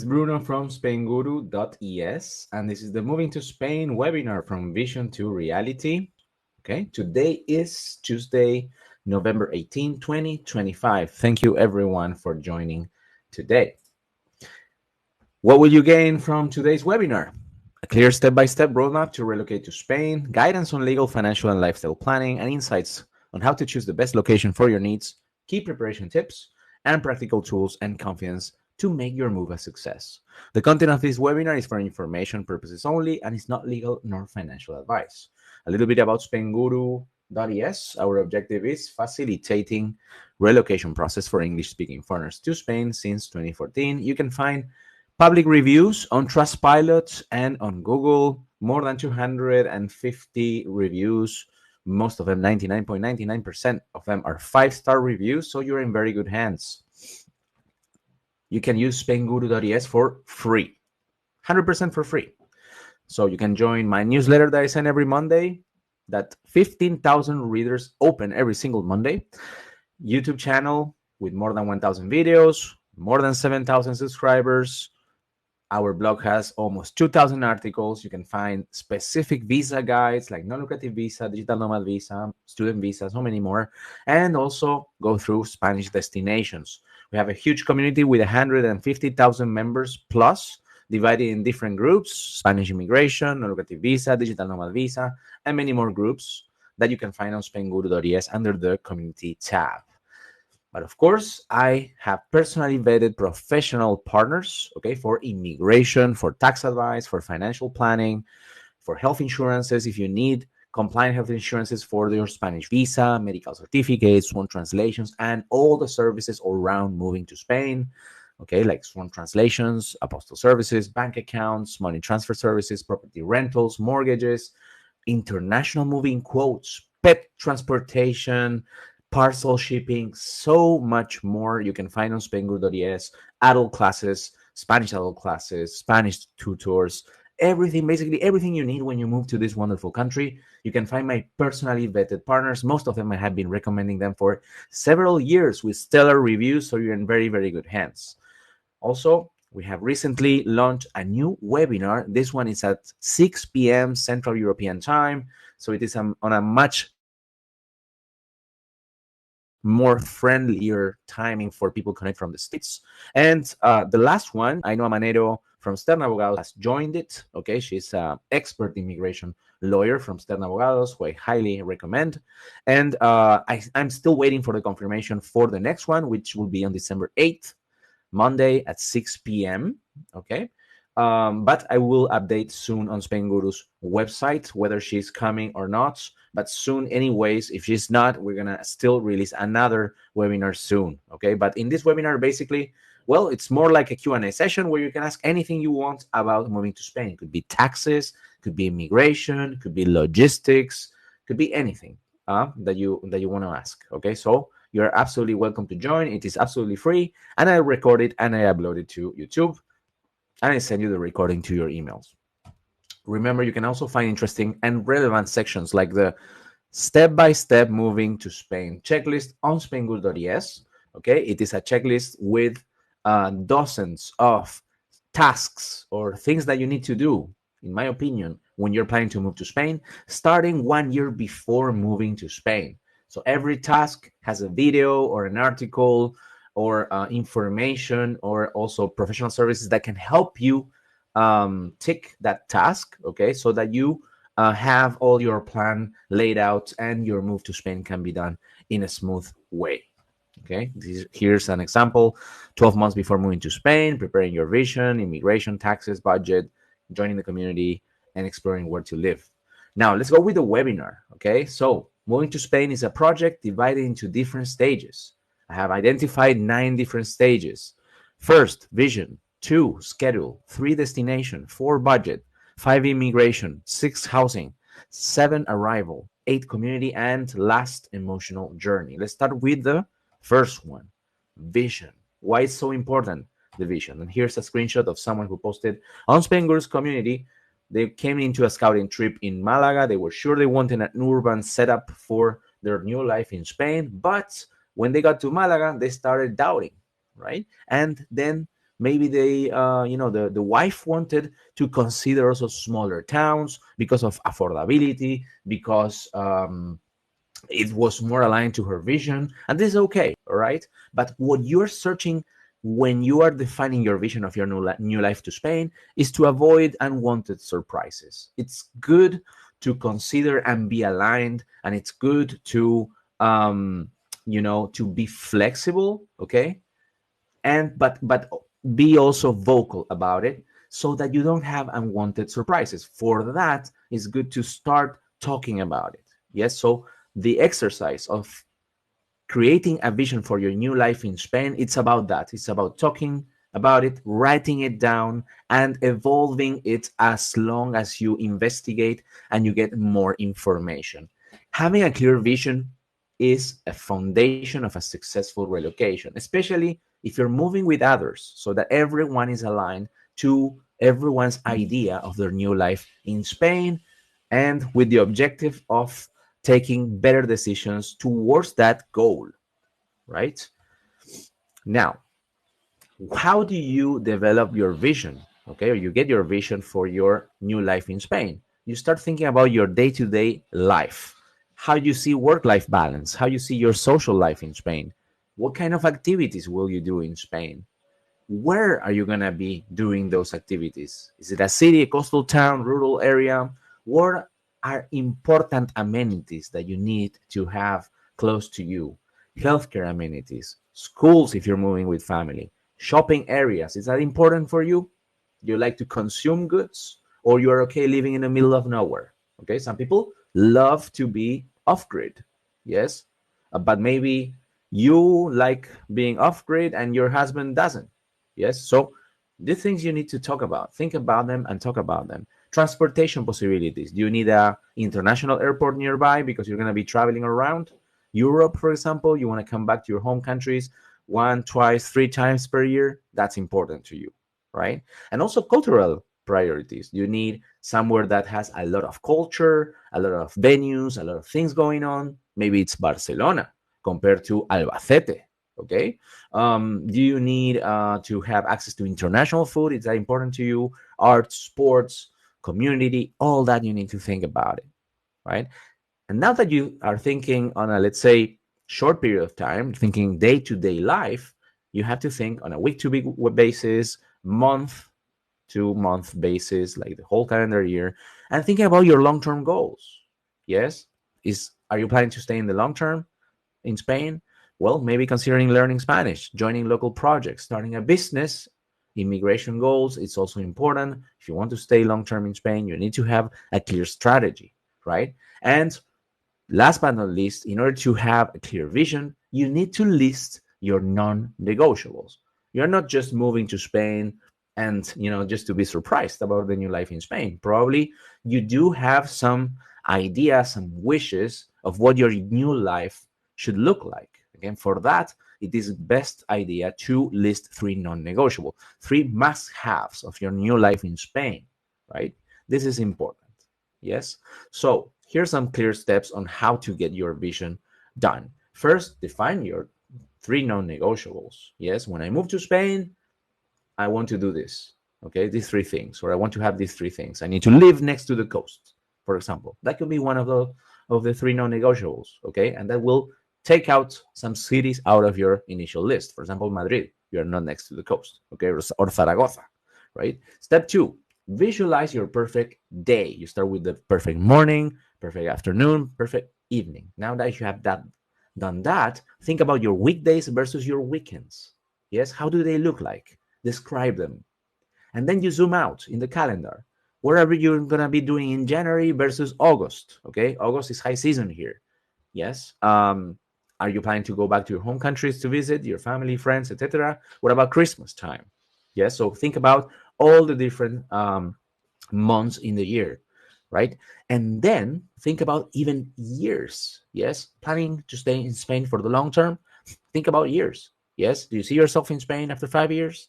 It's Bruno from Spainguru.es, and this is the Moving to Spain webinar from Vision to Reality. Okay, today is Tuesday, November 18, 2025. Thank you everyone for joining today. What will you gain from today's webinar? A clear step-by-step roadmap to relocate to Spain, guidance on legal, financial, and lifestyle planning, and insights on how to choose the best location for your needs, key preparation tips, and practical tools and confidence to make your move a success. The content of this webinar is for information purposes only and is not legal nor financial advice. A little bit about Spainguru.es. Our objective is facilitating relocation process for English-speaking foreigners to Spain since 2014. You can find public reviews on Trustpilot and on Google, more than 250 reviews. Most of them, 99.99% of them are 5-star reviews, so you're in very good hands. You can use Spainguru.es for free, 100% for free. So you can join my newsletter that I send every Monday, that 15,000 readers open every single Monday. YouTube channel with more than 1,000 videos, more than 7,000 subscribers. Our blog has almost 2,000 articles. You can find specific visa guides like non-lucrative visa, digital nomad visa, student visa, so many more, and also go through Spanish destinations. We have a huge community with 150,000 members plus, divided in different groups: Spanish immigration, non-lucrative visa, digital nomad visa, and many more groups that you can find on Spainguru.es under the community tab. But of course, I have personally vetted professional partners, okay, for immigration, for tax advice, for financial planning, for health insurances. If you need compliant health insurances for your Spanish visa, medical certificates, sworn translations, and all the services around moving to Spain, okay, like sworn translations, apostille services, bank accounts, money transfer services, property rentals, mortgages, international moving quotes, pet transportation, parcel shipping, so much more you can find on Spainguru.es, adult classes, Spanish adult classes, Spanish tutors, everything, basically everything you need when you move to this wonderful country. You can find my personally vetted partners. Most of them I have been recommending them for several years with stellar reviews, so you're in very, very good hands. Also, we have recently launched a new webinar. This one is at 6 p.m. Central European Time, so it is on a much more friendlier timing for people connect from the States. And the last one, I know Manero from Stern Abogados has joined it. Okay, she's an expert immigration lawyer from Stern Abogados, who I highly recommend. And I'm still waiting for the confirmation for the next one, which will be on December 8th, Monday at 6 p.m. Okay. But I will update soon on Spainguru's website whether she's coming or not. But soon, anyways, if she's not, we're gonna still release another webinar soon. Okay. But in this webinar, basically, well, it's more like a Q&A session where you can ask anything you want about moving to Spain. It could be taxes, could be immigration, could be logistics, could be anything that you want to ask. Okay. So you're absolutely welcome to join. It is absolutely free, and I record it and I upload it to YouTube, and I send you the recording to your emails. Remember, you can also find interesting and relevant sections like the step-by-step moving to Spain checklist on Spainguru.es. Okay, it is a checklist with dozens of tasks or things that you need to do, in my opinion, when you're planning to move to Spain, starting 1 year before moving to Spain. So every task has a video or an article or information or also professional services that can help you tick that task, okay, so that you have all your plan laid out and your move to Spain can be done in a smooth way. Okay, here's an example: 12 months before moving to Spain, preparing your vision, immigration, taxes, budget, joining the community, and exploring where to live. Now, let's go with the webinar. Okay, so moving to Spain is a project divided into different stages. I have identified 9 different stages. First, vision. 2, schedule. 3, destination. 4, budget. 5, immigration. 6, housing. 7, arrival. 8, community. And last, emotional journey. Let's start with the first one, vision. Why it's so important, the vision. And here's a screenshot of someone who posted on Spainguru's community. They came into a scouting trip in Malaga. They were sure they wanted an urban setup for their new life in Spain. But when they got to Malaga, they started doubting, right? And then Maybe they, the wife wanted to consider also smaller towns because of affordability, because it was more aligned to her vision, and this is okay, all right? But what you're searching when you are defining your vision of your new life to Spain is to avoid unwanted surprises. It's good to consider and be aligned, and it's good to to be flexible, okay? And but be also vocal about it so that you don't have unwanted surprises. For that, it's good to start talking about it. Yes, so the exercise of creating a vision for your new life in Spain, it's about that. It's about talking about it, writing it down, and evolving it as long as you investigate and you get more information. Having a clear vision is a foundation of a successful relocation, especially if you're moving with others, so that everyone is aligned to everyone's idea of their new life in Spain, and with the objective of taking better decisions towards that goal, right? Now, how do you develop your vision? Okay, or you get your vision for your new life in Spain. You start thinking about your day-to-day life, how you see work-life balance, how you see your social life in Spain. What kind of activities will you do in Spain? Where are you going to be doing those activities? Is it a city, a coastal town, rural area? What are important amenities that you need to have close to you? Healthcare amenities, schools if you're moving with family, shopping areas. Is that important for you? Do you like to consume goods, or you're okay living in the middle of nowhere? Okay, some people love to be off grid. Yes, but maybe you like being off grid and your husband doesn't. Yes, so these things you need to talk about. Think about them and talk about them. Transportation possibilities. Do you need a international airport nearby because you're going to be traveling around Europe, for example? You want to come back to your home countries one, twice, three times per year? That's important to you, right? And also cultural priorities. You need somewhere that has a lot of culture, a lot of venues, a lot of things going on. Maybe it's Barcelona compared to Albacete. Okay. Do you need to have access to international food? Is that important to you? Art, sports, community, all that you need to think about it, right? And now that you are thinking on a, let's say, short period of time, thinking day-to-day life, you have to think on a week-to-week basis, month-to-month basis, like the whole calendar year, and thinking about your long-term goals. Yes, are you planning to stay in the long term in Spain? Well, maybe considering learning Spanish, joining local projects, starting a business. Immigration goals, it's also important. If you want to stay long term in Spain, you need to have a clear strategy, right? And last but not least, in order to have a clear vision, you need to list your non-negotiables. You're not just moving to Spain and, just to be surprised about the new life in Spain. Probably you do have some ideas, some wishes of what your new life should look like. Again, for that, it is best idea to list three non-negotiable, three must-haves of your new life in Spain, right? This is important. Yes. So here's some clear steps on how to get your vision done. First, define your three non-negotiables. Yes. When I move to Spain, I want to do this. Okay. These three things, or I want to have these three things. I need to live next to the coast, for example. That could be one of the three non-negotiables. Okay. And that will take out some cities out of your initial list. For example, Madrid, you're not next to the coast. Okay. Or Zaragoza, right? Step two, visualize your perfect day. You start with the perfect morning, perfect afternoon, perfect evening. Now that you have done that, think about your weekdays versus your weekends. Yes, how do they look like? Describe them. And then you zoom out in the calendar. Whatever you're going to be doing in January versus August. Okay, August is high season here. Yes. Are you planning to go back to your home countries to visit your family, friends, etc.? What about Christmas time? Yes, so think about all the different months in the year, right? And then think about even years. Yes, planning to stay in Spain for the long term. Think about years. Yes, do you see yourself in Spain after 5 years?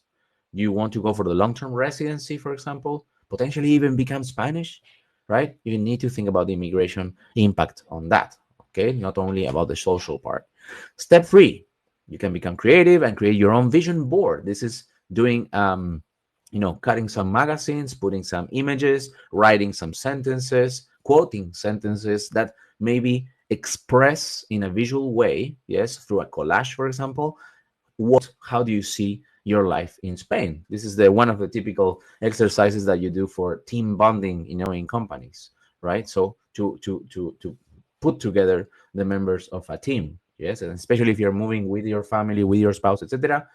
Do you want to go for the long-term residency, for example? Potentially even become Spanish, right? You need to think about the immigration impact on that. Okay, not only about the social part. Step three, you can become creative and create your own vision board. This is doing cutting some magazines, putting some images, writing some sentences, quoting sentences that maybe express in a visual way, yes, through a collage, for example, how do you see your life in Spain? This is the one of the typical exercises that you do for team bonding, in companies, right? So to put together the members of a team, yes, and especially if you're moving with your family, with your spouse, etc.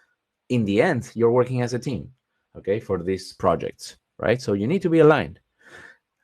In the end, you're working as a team, okay, for these projects, right? So you need to be aligned.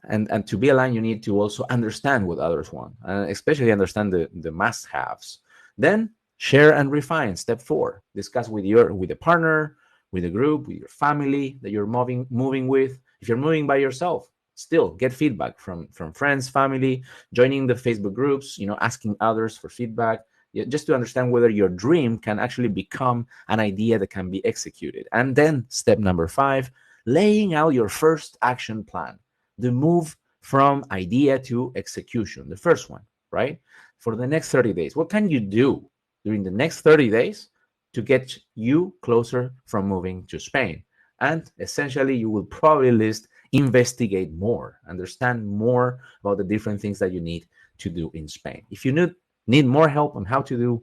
And to be aligned, you need to also understand what others want, and especially understand the must-haves. Then share and refine. Step 4: discuss with the partner, with the group, with your family that you're moving with. If you're moving by yourself, still get feedback from friends, family, joining the Facebook groups, asking others for feedback, just to understand whether your dream can actually become an idea that can be executed. And then step number 5: laying out your first action plan, the move from idea to execution, the first one, right? For the next 30 days, what can you do during the next 30 days to get you closer from moving to Spain? And essentially, you will probably investigate more, understand more about the different things that you need to do in Spain. If you need more help on how to do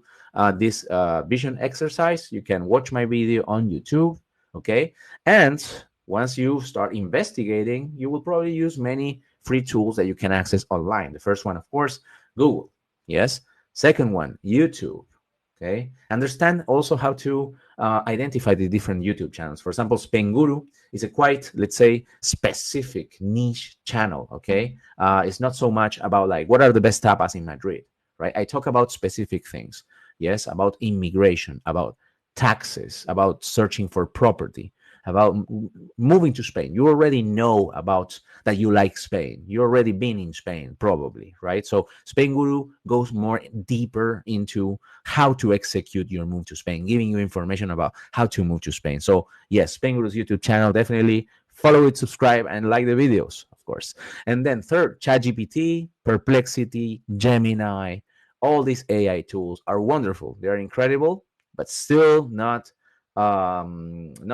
this vision exercise, you can watch my video on YouTube, okay? And once you start investigating, you will probably use many free tools that you can access online. The first one, of course, Google. Yes. Second one, YouTube. Okay. Understand also how to identify the different YouTube channels. For example, Spainguru is a quite, let's say, specific niche channel. Okay. It's not so much about like what are the best tapas in Madrid, right? I talk about specific things. Yes, about immigration, about taxes, about searching for property, about moving to Spain. You already know about that you like Spain. You already been in Spain, probably, right? So Spainguru goes more deeper into how to execute your move to Spain, giving you information about how to move to Spain. So yes, Spainguru's YouTube channel, definitely follow it, subscribe, and like the videos, of course. And then third, ChatGPT, Perplexity, Gemini, all these AI tools are wonderful. They're incredible, but still not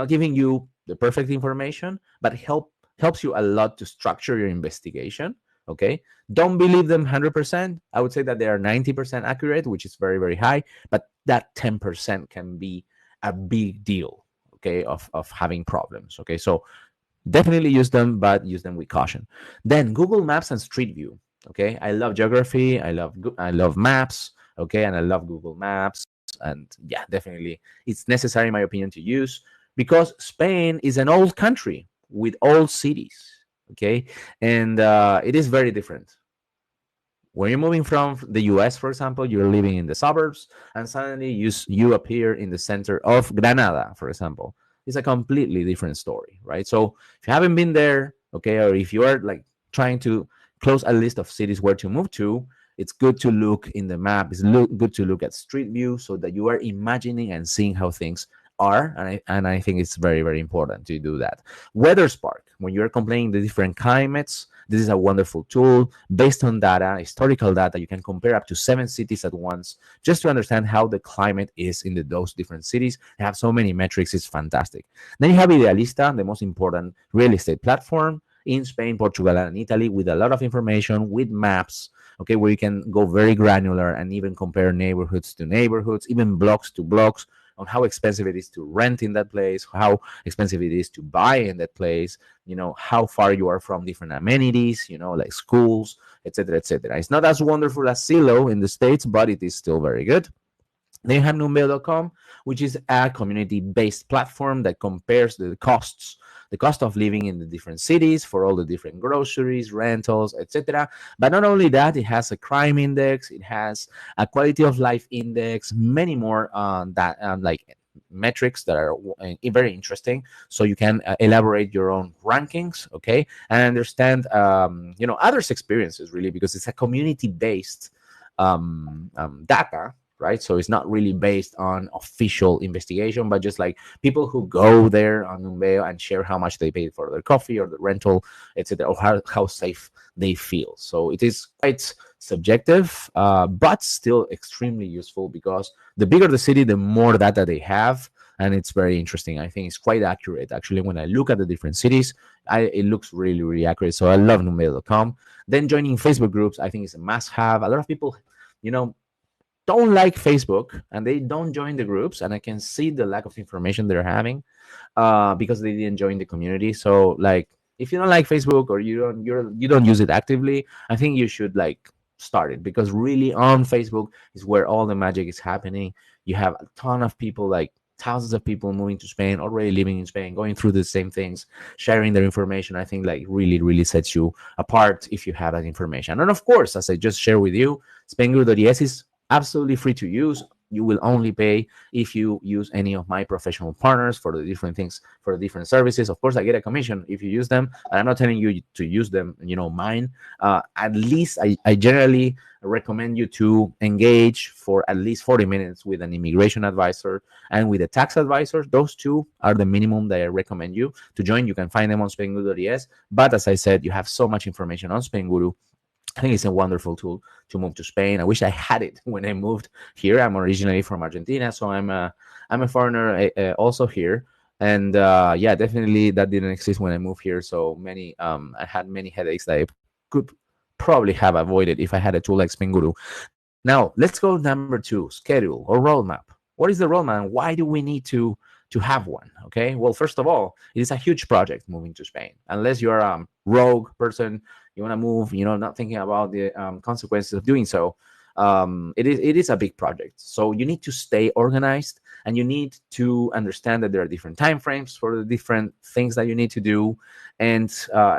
giving you the perfect information, but helps you a lot to structure your investigation. Okay, don't believe them 100%. I would say that they are 90% accurate, which is very, very high, but that 10% can be a big deal, okay, of having problems. Okay, so definitely use them, but use them with caution. Then Google Maps and Street View. Okay, I love geography, I love maps, okay, and I love Google Maps. And yeah, definitely it's necessary, in my opinion, to use, because Spain is an old country with old cities, okay, and it is very different. When you're moving from the US, for example, you're living in the suburbs, and suddenly you appear in the center of Granada, for example. It's a completely different story, right? So if you haven't been there, okay, or if you are like trying to close a list of cities where to move to, it's good to look in the map. It's good to look at Street View so that you are imagining and seeing how things are. And I think it's very, very important to do that. Weather Spark, when you're comparing the different climates, this is a wonderful tool based on data, historical data. You can compare up to 7 cities at once just to understand how the climate is in those different cities. They have so many metrics. It's fantastic. Then you have Idealista, the most important real estate platform in Spain, Portugal, and Italy, with a lot of information, with maps, okay, where you can go very granular and even compare neighborhoods to neighborhoods, even blocks to blocks, on how expensive it is to rent in that place, how expensive it is to buy in that place, how far you are from different amenities, like schools, etc., etc. It's not as wonderful as Zillow in the States, but it is still very good. Then you have Numbeo.com, which is a community-based platform that compares the cost of living in the different cities for all the different groceries, rentals, etc. But not only that, it has a crime index, it has a quality of life index, many more like metrics that are very interesting. So you can elaborate your own rankings, okay, and understand others' experiences, really, because it's a community-based data, right? So it's not really based on official investigation, but just like people who go there on Numbeo and share how much they paid for their coffee or the rental, etc., or how safe they feel. So it is quite subjective, but still extremely useful, because the bigger the city, the more data they have, and it's very interesting. I think it's quite accurate. Actually, when I look at the different cities, it looks really, really accurate. So I love numero.com. Then joining Facebook groups, I think is a must have. A lot of people, you know, don't like Facebook and they don't join the groups, and I can see the lack of information they're having because they didn't join the community. So like, if you don't like Facebook or you don't use it actively, I think you should like start it, because really on Facebook is where all the magic is happening. You have a ton of people, like thousands of people moving to Spain, already living in Spain, going through the same things, sharing their information. I think like really, really sets you apart if you have that information. And of course, as I just shared with you, Spainguru.es is absolutely free to use. You will only pay if you use any of my professional partners for the different things, for the different services. Of course, I get a commission if you use them, and I'm not telling you to use them, mine. At least I generally recommend you to engage for at least 40 minutes with an immigration advisor and with a tax advisor. Those two are the minimum that I recommend you to join. You can find them on Spainguru.es. But as I said, you have so much information on Spainguru. I think it's a wonderful tool to move to Spain. I wish I had it when I moved here. I'm originally from Argentina, so I'm a foreigner also here. And yeah, definitely that didn't exist when I moved here. So I had many headaches that I could probably have avoided if I had a tool like Spainguru. Now let's go number 2, schedule or roadmap. What is the roadmap? Why do we need to have one? Okay, well, first of all, it is a huge project moving to Spain. Unless you're a rogue person, you want to move, not thinking about the consequences of doing so. It is a big project, so you need to stay organized, and you need to understand that there are different time frames for the different things that you need to do, and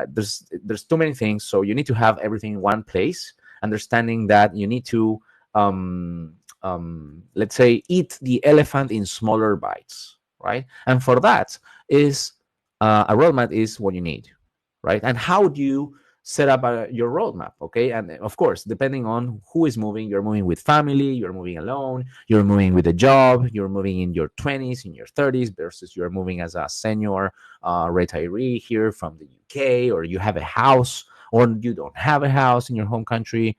there's too many things. So you need to have everything in one place, understanding that you need to let's say, eat the elephant in smaller bites, right? And for that is a roadmap is what you need, right? And how do you set up your roadmap? Okay, and of course, depending on who is moving, you're moving with family, you're moving alone, you're moving with a job, you're moving in your 20s, in your 30s, versus you're moving as a senior retiree here from the UK, or you have a house or you don't have a house in your home country.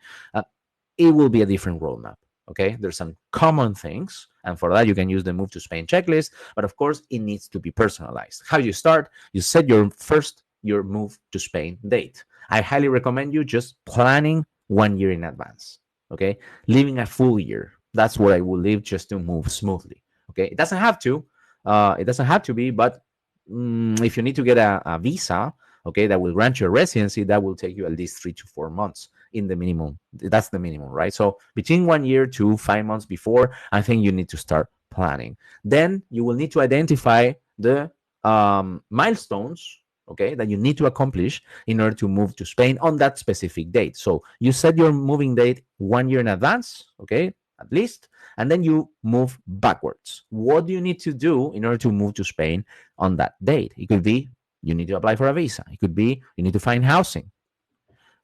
It will be a different roadmap. Okay, there's some common things, and for that you can use the Move to Spain checklist. But of course, it needs to be personalized. How do you start? You set your move to Spain date. I highly recommend you just planning 1 year in advance. Okay, leaving a full year. That's what I will leave, just to move smoothly. Okay, it doesn't have to. It doesn't have to be, but if you need to get a visa, okay, that will grant your residency, that will take you at least 3 to 4 months in the minimum. That's the minimum, right? So between 1 year to 5 months before, I think you need to start planning. Then you will need to identify the milestones, okay, that you need to accomplish in order to move to Spain on that specific date. So you set your moving date 1 year in advance, okay, at least, and then you move backwards. What do you need to do in order to move to Spain on that date? It could be you need to apply for a visa. It could be you need to find housing.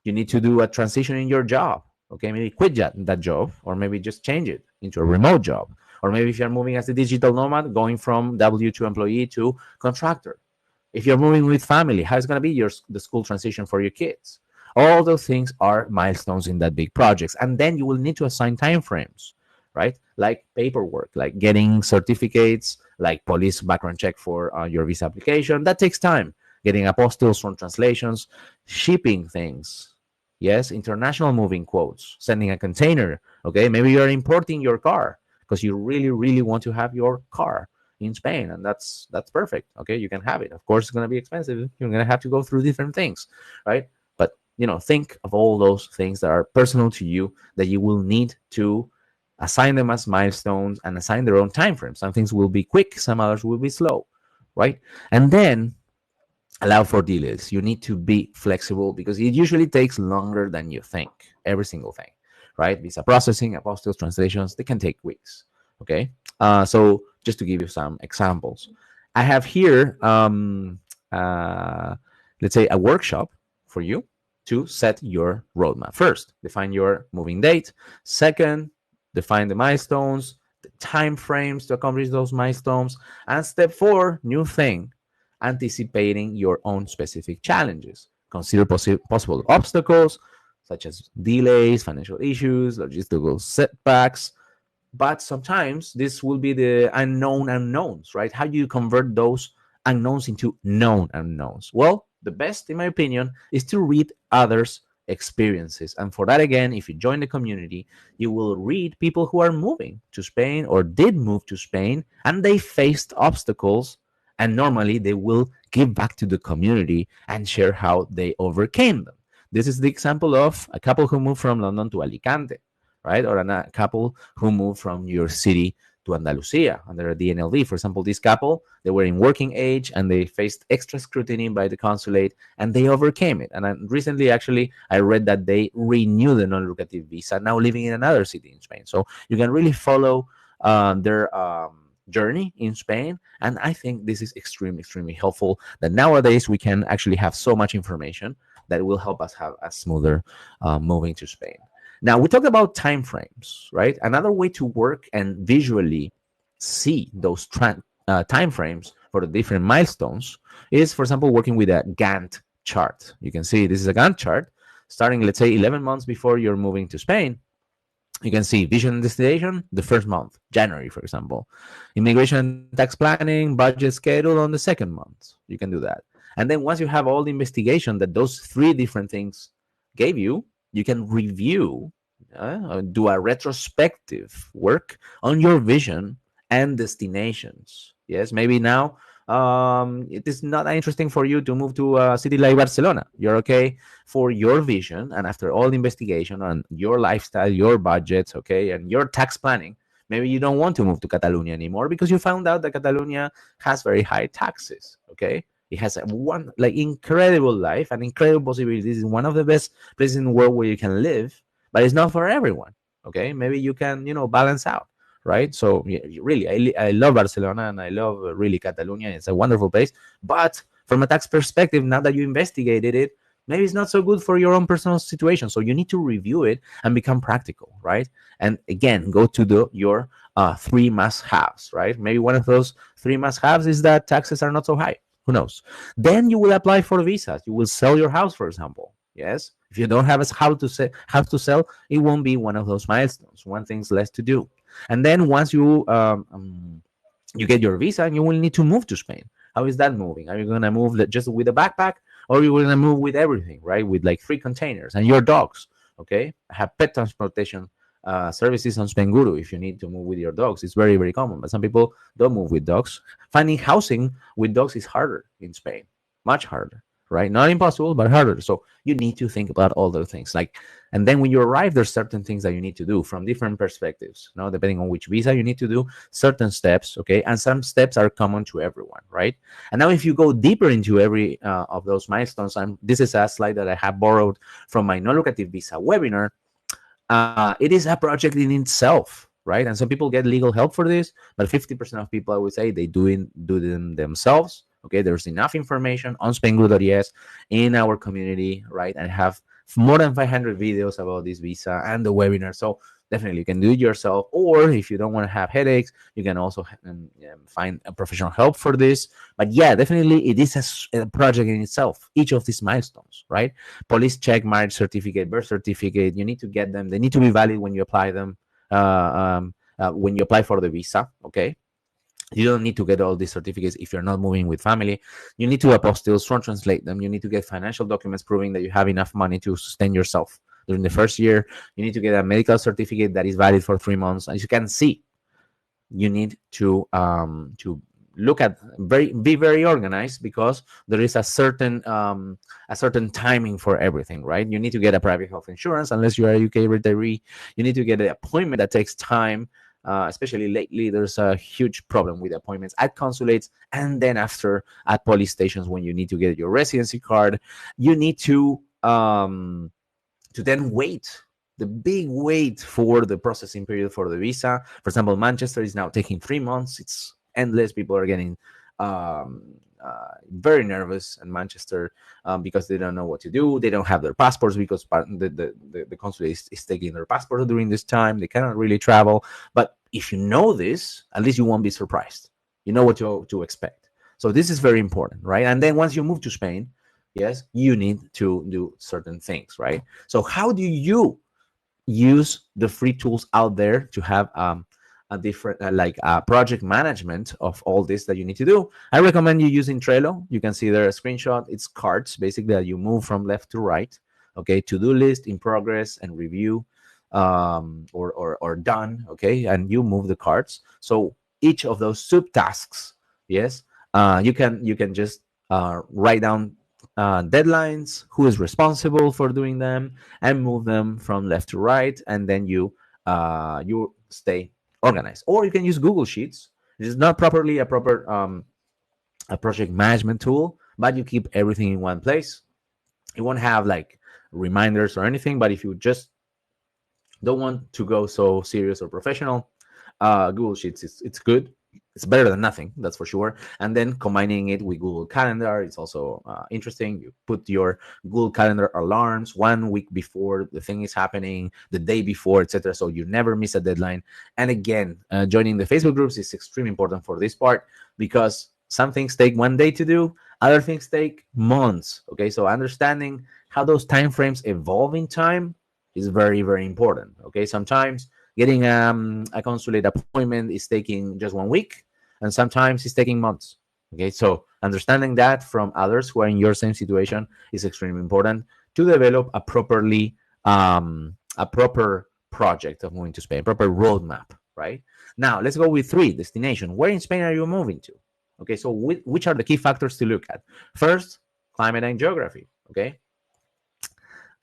You need to do a transition in your job. Okay, maybe quit that job, or maybe just change it into a remote job. Or maybe if you're moving as a digital nomad, going from W2 employee to contractor. If you're moving with family, how is going to be the school transition for your kids? All those things are milestones in that big projects. And then you will need to assign time frames, right? Like paperwork, like getting certificates, like police background check for your visa application. That takes time. Getting apostilles from translations, shipping things. Yes, international moving quotes, sending a container. Okay, maybe you're importing your car because you really, really want to have your car in Spain, and that's perfect. Okay, you can have it. Of course, it's going to be expensive. You're going to have to go through different things, right? But think of all those things that are personal to you that you will need to assign them as milestones and assign their own time frames. Some things will be quick, some others will be slow, right? And then allow for delays. You need to be flexible because it usually takes longer than you think. Every single thing, right? Visa processing, apostilles, translations, they can take weeks. Okay, so just to give you some examples, I have here, let's say, a workshop for you to set your roadmap. First, define your moving date. Second, define the milestones, the time frames to accomplish those milestones. And step 4, new thing, anticipating your own specific challenges. Consider possible obstacles such as delays, financial issues, logistical setbacks. But sometimes this will be the unknown unknowns, right? How do you convert those unknowns into known unknowns? Well, the best, in my opinion, is to read others' experiences. And for that, again, if you join the community, you will read people who are moving to Spain or did move to Spain and they faced obstacles. And normally they will give back to the community and share how they overcame them. This is the example of a couple who moved from London to Alicante, right? Or a couple who moved from New York City to Andalusia under a DNLV. For example, this couple, they were in working age and they faced extra scrutiny by the consulate and they overcame it. And recently, actually, I read that they renewed the non-lucrative visa, now living in another city in Spain. So you can really follow their journey in Spain. And I think this is extremely, extremely helpful that nowadays we can actually have so much information that will help us have a smoother moving to Spain. Now we talked about time frames, right? Another way to work and visually see those time frames for the different milestones is, for example, working with a Gantt chart. You can see this is a Gantt chart starting, let's say, 11 months before you're moving to Spain. You can see vision and destination the first month, January, for example. Immigration and tax planning, budget schedule on the second month. You can do that. And then once you have all the investigation that those three different things gave you, you can review, do a retrospective work on your vision and destinations. Yes, maybe now it is not interesting for you to move to a city like Barcelona. You're okay for your vision, and after all the investigation on your lifestyle, your budgets, okay, and your tax planning, maybe you don't want to move to Catalonia anymore because you found out that Catalonia has very high taxes, okay? It has a one like incredible life and incredible possibilities. It's one of the best places in the world where you can live, but it's not for everyone. Okay, maybe you can balance out, right? So yeah, really, I love Barcelona and I love really Catalonia. It's a wonderful place, but from a tax perspective, now that you investigated it, maybe it's not so good for your own personal situation. So you need to review it and become practical, right? And again, go to your three must-haves, right? Maybe one of those three must-haves is that taxes are not so high. Who knows? Then you will apply for visas. You will sell your house, for example. Yes. If you don't have a house to sell, it won't be one of those milestones. One thing's less to do. And then once you get your visa, you will need to move to Spain. How is that moving? Are you gonna move just with a backpack, or are you gonna move with everything, right? With like 3 containers and your dogs. Okay. I have pet transportation services on Spainguru if you need to move with your dogs. It's very, very common, but some people don't move with dogs. Finding housing with dogs is harder in Spain, much harder, right? Not impossible, but harder. So you need to think about all those things. And then when you arrive, there's certain things that you need to do from different perspectives. Depending on which visa you need to do certain steps, okay? And some steps are common to everyone, right? And now if you go deeper into every of those milestones, and this is a slide that I have borrowed from my non-lucrative visa webinar, it is a project in itself, right? And some people get legal help for this, but 50% of people, I would say, they do them themselves. Okay, there's enough information on Spainguru.es in our community, right? And have more than 500 videos about this visa and the webinar. So definitely you can do it yourself, or if you don't want to have headaches, you can also find a professional help for this. But yeah, definitely it is a project in itself, each of these milestones, right? Police check, marriage certificate, birth certificate, you need to get them. They need to be valid when you apply them, when you apply for the visa, okay? You don't need to get all these certificates if you're not moving with family. You need to apostille, strong translate them. You need to get financial documents proving that you have enough money to sustain yourself during the first year. You need to get a medical certificate that is valid for 3 months. As you can see, you need to look at be very organized, because there is a certain timing for everything, right? You need to get a private health insurance unless you are a UK retiree. You need to get an appointment that takes time. Especially lately, there's a huge problem with appointments at consulates, and then after at police stations when you need to get your residency card. You need to then wait, the big wait for the processing period for the visa. For example, Manchester is now taking 3 months. It's endless. People are getting very nervous in Manchester because they don't know what to do. They don't have their passports because the consulate is taking their passport during this time. They cannot really travel. But if you know this, at least you won't be surprised. You know what to expect. So this is very important, right? And then once you move to Spain, yes, you need to do certain things, right? So how do you use the free tools out there to have a different like project management of all this that you need to do, I recommend you using Trello. You can see there a screenshot. It's cards basically that you move from left to right. Okay, to-do list, in progress, and review, or done. Okay, and you move the cards. So each of those subtasks, yes, you can just write down deadlines, who is responsible for doing them, and move them from left to right, and then you stay organized. Or you can use Google Sheets. It is not properly a project management tool, but you keep everything in one place. It won't have like reminders or anything, but if you just don't want to go so serious or professional, Google Sheets it's good. It's better than nothing, that's for sure. And then combining it with Google Calendar, it's also interesting. You put your Google Calendar alarms 1 week before the thing is happening, the day before, etc. So you never miss a deadline. And again, joining the Facebook groups is extremely important for this part, because some things take 1 day to do, other things take months. Okay, so understanding how those time frames evolve in time is very, very important. Okay, sometimes getting a consulate appointment is taking just 1 week, and sometimes it's taking months. Okay, so understanding that from others who are in your same situation is extremely important to develop a proper project of moving to Spain, proper roadmap. Right now, let's go with 3 destination. Where in Spain are you moving to? Okay, so which are the key factors to look at? First, climate and geography. Okay,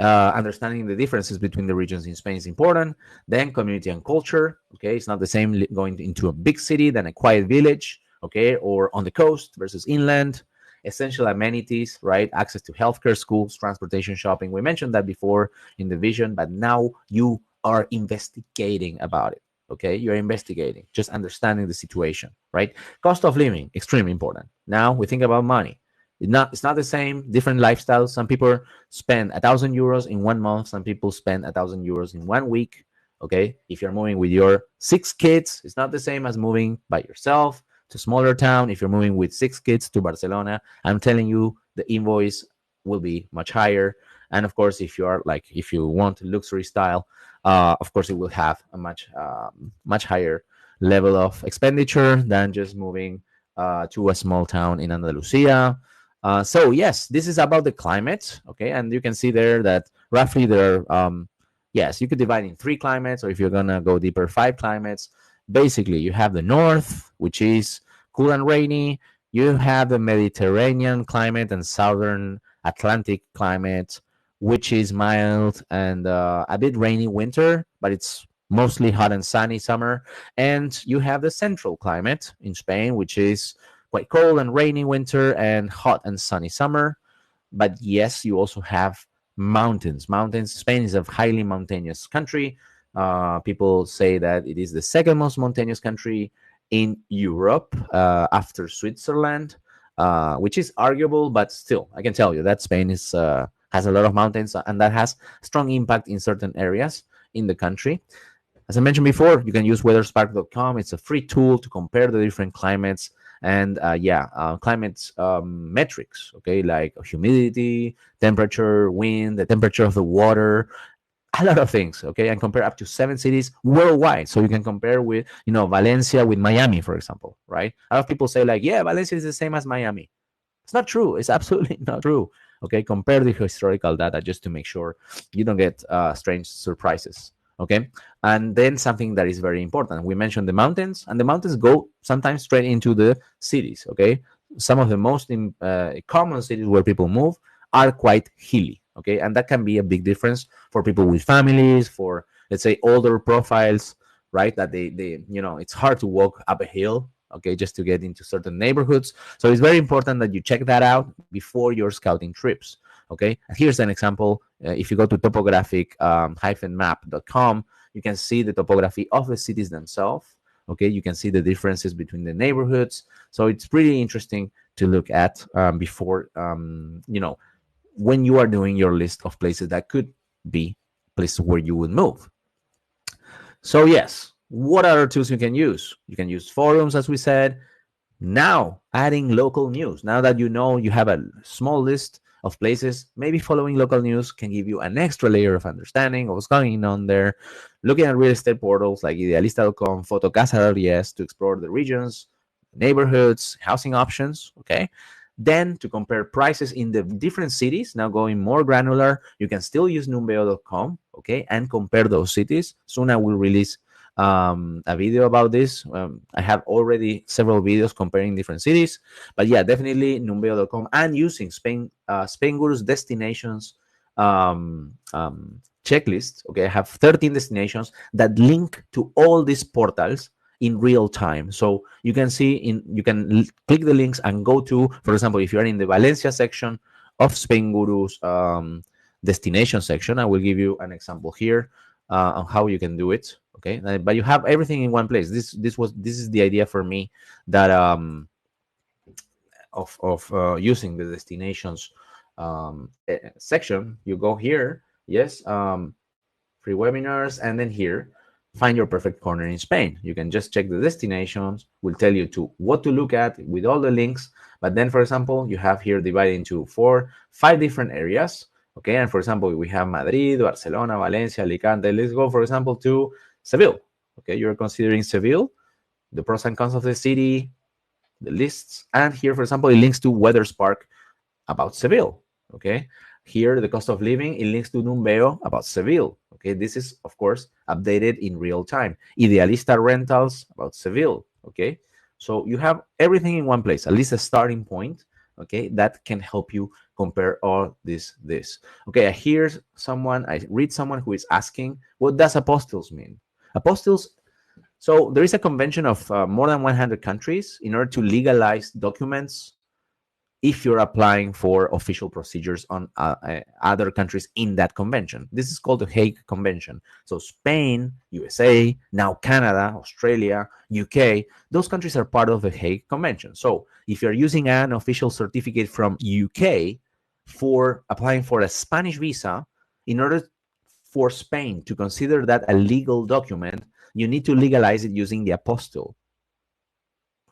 understanding the differences between the regions in Spain is important. Then community and culture. Okay, it's not the same going into a big city than a quiet village. Okay, or on the coast versus inland. Essential amenities, right? Access to healthcare, schools, transportation, shopping. We mentioned that before in the vision, but now you are investigating about it. Okay, you're investigating, just understanding the situation, right? Cost of living, extremely important. Now we think about money. It's not the same, different lifestyles. Some people spend 1,000 euros in 1 month. Some people spend 1,000 euros in 1 week. Okay, if you're moving with your 6 kids, it's not the same as moving by yourself to a smaller town. If you're moving with 6 kids to Barcelona, I'm telling you, the invoice will be much higher. And of course, if you want luxury style, of course, it will have a much higher level of expenditure than just moving to a small town in Andalusia. So yes, this is about the climate. Okay, and you can see there that roughly there are, yes, you could divide in 3 climates, or if you're gonna go deeper, 5 climates. Basically, you have the north, which is cool and rainy. You have the Mediterranean climate and southern Atlantic climate, which is mild and a bit rainy winter, but it's mostly hot and sunny summer. And you have the central climate in Spain, which is quite cold and rainy winter and hot and sunny summer. But yes, you also have mountains. Spain is a highly mountainous country. People say that it is the second most mountainous country in Europe after Switzerland, which is arguable, but still, I can tell you that Spain has a lot of mountains, and that has strong impact in certain areas in the country. As I mentioned before, you can use weatherspark.com. It's a free tool to compare the different climates and climate metrics, okay, like humidity, temperature, wind, the temperature of the water, a lot of things, okay, and compare up to 7 cities worldwide. So you can compare with, Valencia with Miami, for example, right? A lot of people say like, yeah, Valencia is the same as Miami. It's not true. It's absolutely not true. Okay, compare the historical data just to make sure you don't get strange surprises. Okay, and then something that is very important. We mentioned the mountains, and the mountains go sometimes straight into the cities. Okay, some of the most common cities where people move are quite hilly. Okay, and that can be a big difference for people with families, for, let's say, older profiles, right? That they it's hard to walk up a hill, okay, just to get into certain neighborhoods. So it's very important that you check that out before your scouting trips. Okay, and here's an example. If you go to topographic-map.com, you can see the topography of the cities themselves. Okay, you can see the differences between the neighborhoods. So it's pretty interesting to look at before, when you are doing your list of places that could be places where you would move. So yes, what other tools you can use? You can use forums, as we said. Now, adding local news. Now that you know you have a small list of places. Maybe following local news can give you an extra layer of understanding of what's going on there. Looking at real estate portals like idealista.com, fotocasa.es to explore the regions, neighborhoods, housing options. Okay. Then to compare prices in the different cities, now going more granular, you can still use numbeo.com, okay, and compare those cities. Soon I will release a video about this. I have already several videos comparing different cities, but yeah, definitely numbeo.com and using Spainguru's destinations checklist. Okay, I have 13 destinations that link to all these portals in real time. So you can see you can click the links and go to, for example, if you're in the Valencia section of Spainguru's destination section, I will give you an example here on how you can do it. Okay, but you have everything in one place. This is the idea for me that of using the destinations section. You go here, yes, free webinars, and then here find your perfect corner in Spain. You can just check the destinations, will tell you to what to look at with all the links. But then, for example, you have here divided into 5 different areas. Okay, and for example, we have Madrid, Barcelona, Valencia, Alicante. Let's go, for example, to Seville. Okay, you're considering Seville, the pros and cons of the city, the lists, and here, for example, it links to Weather Spark about Seville. Okay, here the cost of living, it links to Numbeo about Seville. Okay, this is of course updated in real time. Idealista rentals about Seville. Okay, so you have everything in one place, at least a starting point. Okay, that can help you compare all this. Okay, I read someone who is asking, what does apostles mean? Apostles. So there is a convention of more than 100 countries in order to legalize documents if you're applying for official procedures on other countries in that convention. This is called the Hague Convention. So Spain, USA, now Canada, Australia, UK, those countries are part of the Hague Convention. So if you're using an official certificate from UK for applying for a Spanish visa, in order for Spain to consider that a legal document, you need to legalize it using the apostille.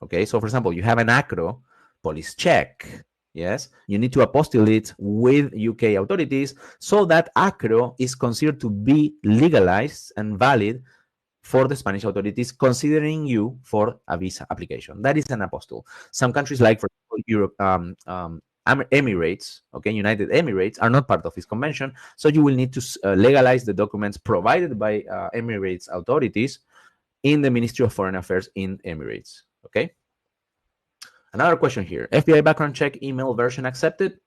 Okay, so for example, you have an ACRO police check. Yes, you need to apostille it with UK authorities so that ACRO is considered to be legalized and valid for the Spanish authorities considering you for a visa application. That is an apostille. Some countries like, for example, Europe, Emirates, okay, United Emirates are not part of this convention, so you will need to legalize the documents provided by Emirates authorities in the Ministry of Foreign Affairs in Emirates. Okay. Another question here: FBI background check email version accepted,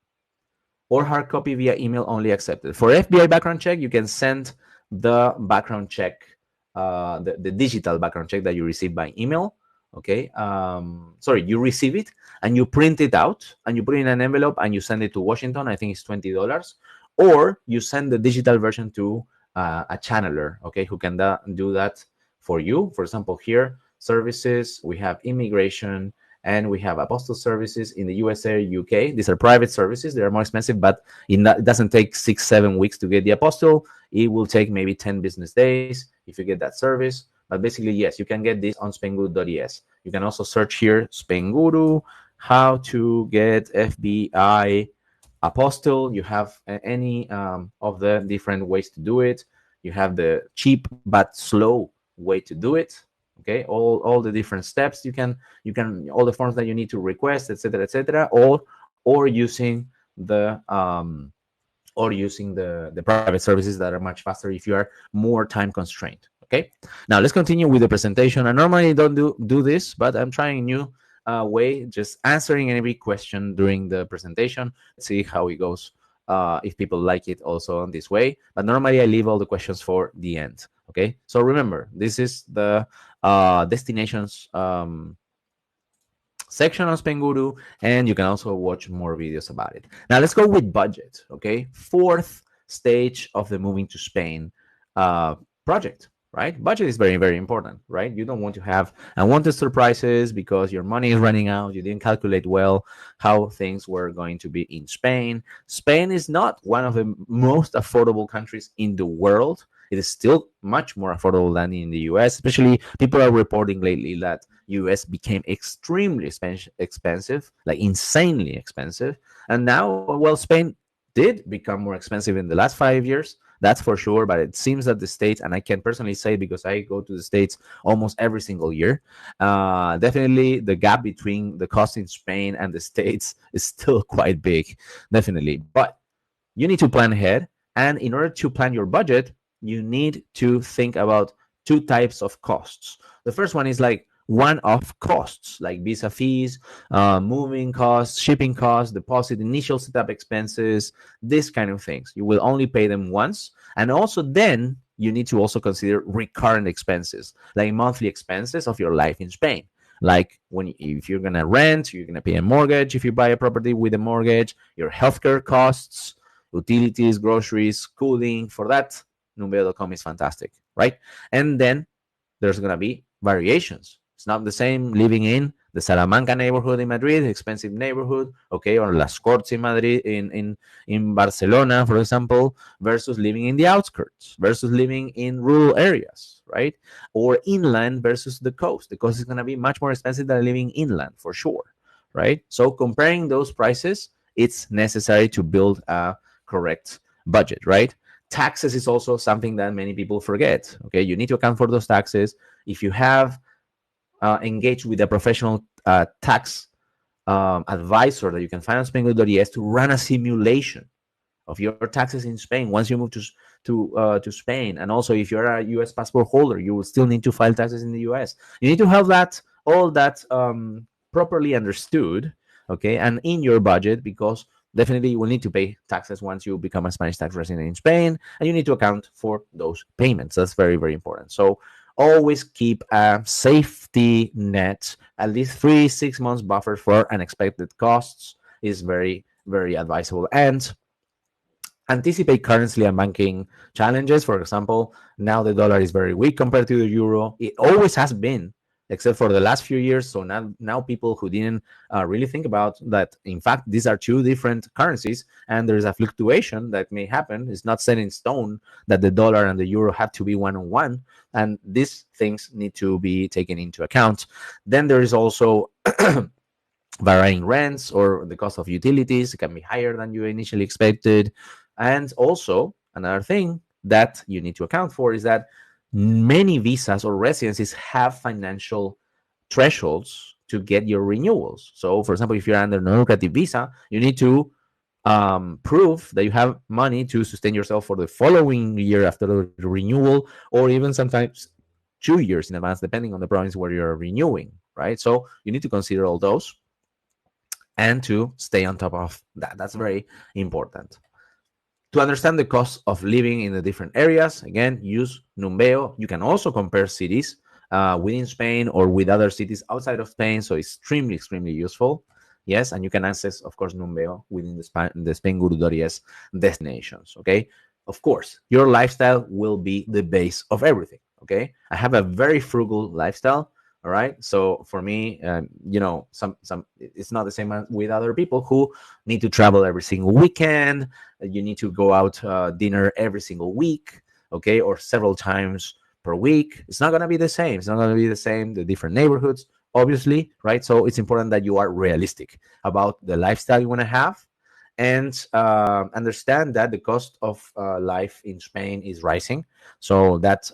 or hard copy via email only accepted? For FBI background check, you can send the background check, the digital background check that you receive by email. Okay, you receive it and you print it out and you put it in an envelope and you send it to Washington. I think it's $20. Or you send the digital version to a channeler, okay, who can do that for you. For example, here, services, we have immigration, and we have apostille services in the USA, UK. These are private services. They are more expensive, but it doesn't take 6-7 weeks to get the apostille. It will take maybe 10 business days if you get that service. But basically, yes, you can get this on Spainguru.es. You can also search here, Spainguru, how to get FBI apostille. You have any of the different ways to do it. You have the cheap but slow way to do it. Okay, all the different steps you can all the forms that you need to request, etc., or using the private services that are much faster if you are more time constrained. Okay, now let's continue with the presentation. I normally don't do this, but I'm trying a new way, just answering any question during the presentation. Let's see how it goes, if people like it also on this way. But normally I leave all the questions for the end. Okay, so remember, this is the destinations section on Spainguru, and you can also watch more videos about it. Now let's go with budget. Okay, 4th stage of the moving to Spain project. Right, budget is very, very important. Right, you don't want to have unwanted surprises because your money is running out. You didn't calculate well how things were going to be in Spain. Spain is not one of the most affordable countries in the world. it is still much more affordable than in the US. Especially people are reporting lately that US became extremely expensive, like insanely expensive. And now, well, Spain did become more expensive in the last 5 years. That's for sure. But it seems that the States, and I can personally say because I go to the States almost every single year, definitely the gap between the cost in Spain and the States is still quite big, definitely. But you need to plan ahead. And in order to plan your budget, you need to think about two types of costs. The first one is like one-off costs, like visa fees, moving costs, shipping costs, deposit, initial setup expenses, this kind of things. You will only pay them once. And also then you need to also consider recurrent expenses, like monthly expenses of your life in Spain. Like if you're gonna rent, you're gonna pay a mortgage. If you buy a property with a mortgage, your healthcare costs, utilities, groceries, schooling. For that, Numbeo.com is fantastic, right? And then there's going to be variations. It's not the same living in the Salamanca neighborhood in Madrid, expensive neighborhood, okay, or Las Corts in Madrid, in Barcelona, for example, versus living in the outskirts, versus living in rural areas, right? Or inland versus the coast. The coast is going to be much more expensive than living inland, for sure, right? So comparing those prices, it's necessary to build a correct budget, right? Taxes is also something that many people forget. Okay, you need to account for those taxes. If you have engaged with a professional tax advisor that you can find on Spainguru.es to run a simulation of your taxes in Spain once you move to Spain, and also if you're a U.S. passport holder, you will still need to file taxes in the U.S. You need to have all that properly understood, okay, and in your budget, because definitely you will need to pay taxes once you become a Spanish tax resident in Spain, and you need to account for those payments. That's very, very important. So always keep a safety net, at least 3-6 months buffer for unexpected costs is very, very advisable. And anticipate currency and banking challenges. For example, now the dollar is very weak compared to the euro. It always has been, except for the last few years. So now people who didn't really think about that, in fact, these are two different currencies, and there's a fluctuation that may happen. It's not set in stone that the dollar and the euro have to be 1-on-1, and these things need to be taken into account. Then there is also varying rents or the cost of utilities. It can be higher than you initially expected. And also, another thing that you need to account for is that many visas or residencies have financial thresholds to get your renewals. So, for example, if you're under non-lucrative visa, you need to prove that you have money to sustain yourself for the following year after the renewal, or even sometimes 2 years in advance, depending on the province where you're renewing, right? So you need to consider all those and to stay on top of that. That's very important. To understand the cost of living in the different areas, again, use Numbeo. You can also compare cities within Spain or with other cities outside of Spain. So extremely, extremely useful. Yes, and you can access, of course, Numbeo within the Spainguru.es destinations. Okay, of course, your lifestyle will be the base of everything. Okay, I have a very frugal lifestyle. All right, so for me, some it's not the same with other people who need to travel every single weekend. You need to go out dinner every single week, okay, or several times per week. It's not going to be the same. It's not going to be the same. The different neighborhoods, obviously, right? So it's important that you are realistic about the lifestyle you want to have, and understand that the cost of life in Spain is rising. So that's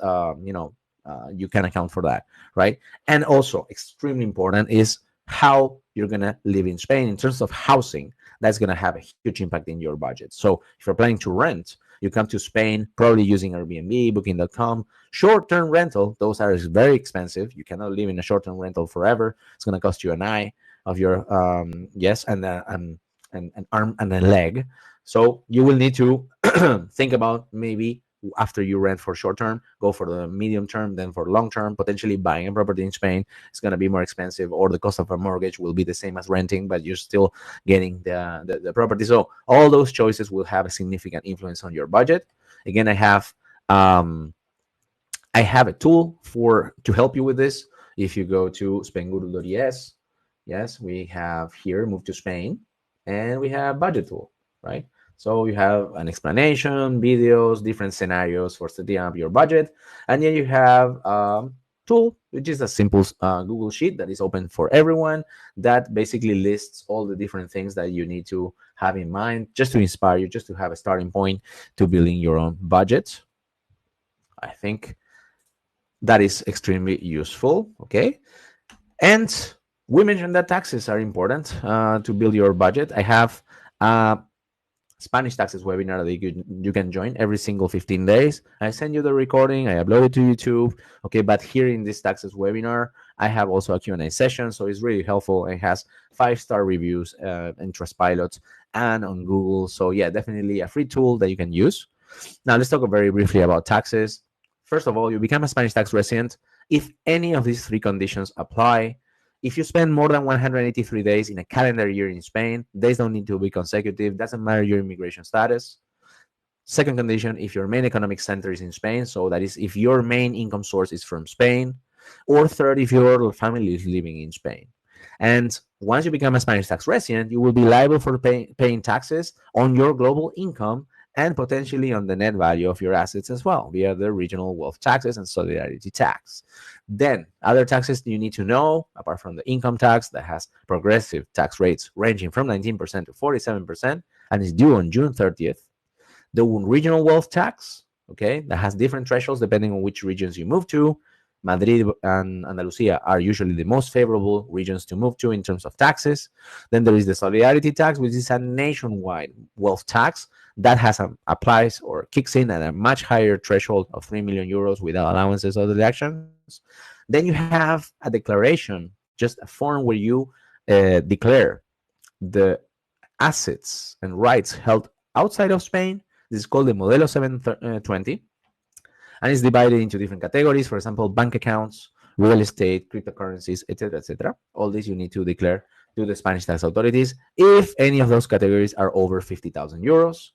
you can account for that, right? And also extremely important is how you're going to live in Spain in terms of housing. That's going to have a huge impact in your budget. So if you're planning to rent, you come to Spain probably using Airbnb, booking.com. Short-term rental, those are very expensive. You cannot live in a short-term rental forever. It's going to cost you an eye of your and an arm and a leg. So you will need to think about, maybe after you rent for short term, go for the medium term, then for long term. Potentially buying a property in Spain is going to be more expensive, or the cost of a mortgage will be the same as renting, but you're still getting the property. So all those choices will have a significant influence on your budget. Again, I have a tool to help you with this. If you go to Spainguru.es, yes, we have here Move to Spain, and we have budget tool, right? So you have an explanation, videos, different scenarios for setting up your budget. And then you have a tool, which is a simple Google Sheet that is open for everyone, that basically lists all the different things that you need to have in mind just to inspire you, just to have a starting point to building your own budget. I think that is extremely useful. Okay. And we mentioned that taxes are important to build your budget. I have a Spanish taxes webinar that you can join every single 15 days. I send you the recording, I upload it to YouTube. Okay, but here in this taxes webinar, I have also a Q&A session, so it's really helpful. It has 5-star reviews in Trustpilot and on Google. So yeah, definitely a free tool that you can use. Now let's talk very briefly about taxes. First of all, you become a Spanish tax resident if any of these 3 conditions apply. If you spend more than 183 days in a calendar year in Spain, days don't need to be consecutive. Doesn't matter your immigration status. Second condition, if your main economic center is in Spain, so that is if your main income source is from Spain. Or third, if your family is living in Spain. And once you become a Spanish tax resident, you will be liable for paying taxes on your global income and potentially on the net value of your assets as well via the regional wealth taxes and solidarity tax. Then other taxes you need to know, apart from the income tax that has progressive tax rates ranging from 19% to 47% and is due on June 30th. The regional wealth tax, okay, that has different thresholds depending on which regions you move to. Madrid and Andalusia are usually the most favorable regions to move to in terms of taxes. Then there is the solidarity tax, which is a nationwide wealth tax that applies or kicks in at a much higher threshold of 3 million euros without allowances or deductions. Then you have a declaration, just a form where you declare the assets and rights held outside of Spain. This is called the Modelo 720. And it's divided into different categories. For example, bank accounts, real estate, cryptocurrencies, etc., etc. All this you need to declare to the Spanish tax authorities if any of those categories are over 50,000 euros.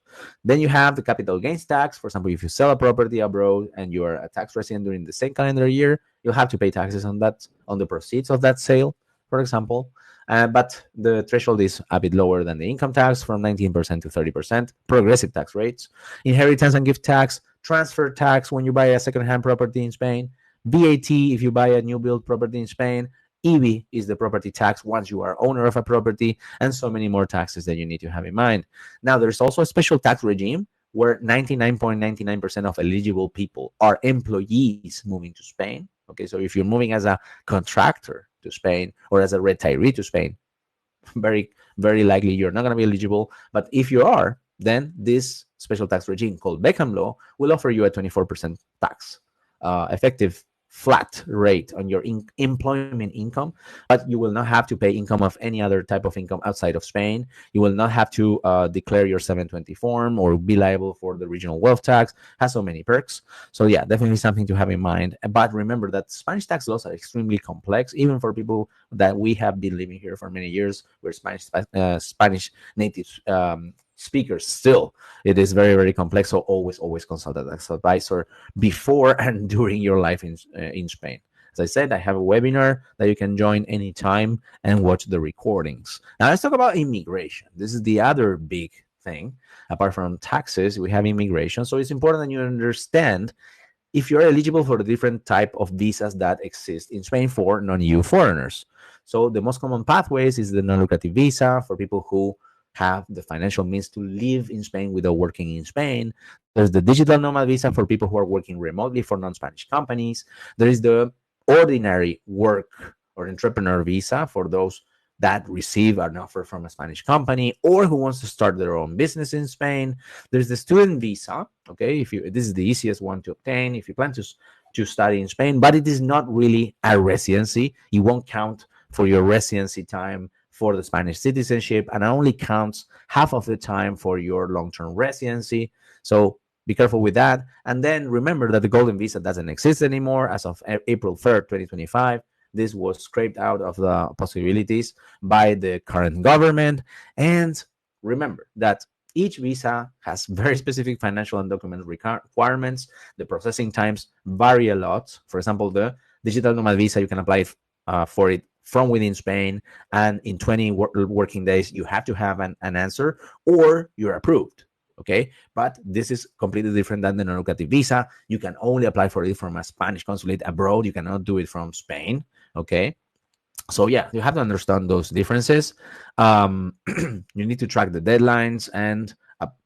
Then you have the capital gains tax. For example, if you sell a property abroad and you are a tax resident during the same calendar year, you'll have to pay taxes on that, on the proceeds of that sale, for example. But the threshold is a bit lower than the income tax, from 19% to 30%, progressive tax rates. Inheritance and gift tax, transfer tax when you buy a second-hand property in Spain, VAT if you buy a new build property in Spain, EV is the property tax once you are owner of a property, and so many more taxes that you need to have in mind. Now, there's also a special tax regime where 99.99% of eligible people are employees moving to Spain. Okay, so if you're moving as a contractor to Spain or as a retiree to Spain, very, very likely you're not going to be eligible. But if you are, then this special tax regime called Beckham Law will offer you a 24% tax, effective flat rate on your employment income, but you will not have to pay income of any other type of income outside of Spain. You will not have to declare your 720 form or be liable for the regional wealth tax. Has so many perks. So yeah, definitely something to have in mind. But remember that Spanish tax laws are extremely complex, even for people that we have been living here for many years. We're Spanish native speakers still. It is very, very complex. So always consult a tax advisor before and during your life in Spain. As I said, I have a webinar that you can join anytime and watch the recordings. Now let's talk about immigration. This is the other big thing. Apart from taxes, we have immigration. So it's important that you understand if you're eligible for the different type of visas that exist in Spain for non-EU foreigners. So the most common pathways is the non-lucrative visa for people who have the financial means to live in Spain without working in Spain. There's the digital nomad visa for people who are working remotely for non-Spanish companies. There is the ordinary work or entrepreneur visa for those that receive an offer from a Spanish company or who wants to start their own business in Spain. There's the student visa. Okay, this is the easiest one to obtain if you plan to study in Spain, but it is not really a residency. It won't count for your residency time for the Spanish citizenship, and it only counts half of the time for your long-term residency. So be careful with that. And then remember that the golden visa doesn't exist anymore as of April 3rd, 2025. This was scraped out of the possibilities by the current government. And remember that each visa has very specific financial and document requirements. The processing times vary a lot. For example, the digital nomad visa, you can apply for it from within Spain, and in 20 working days, you have to have an answer or you're approved. Okay, but this is completely different than the non-lucrative visa. You can only apply for it from a Spanish consulate abroad. You cannot do it from Spain. Okay, so yeah, you have to understand those differences. You need to track the deadlines, and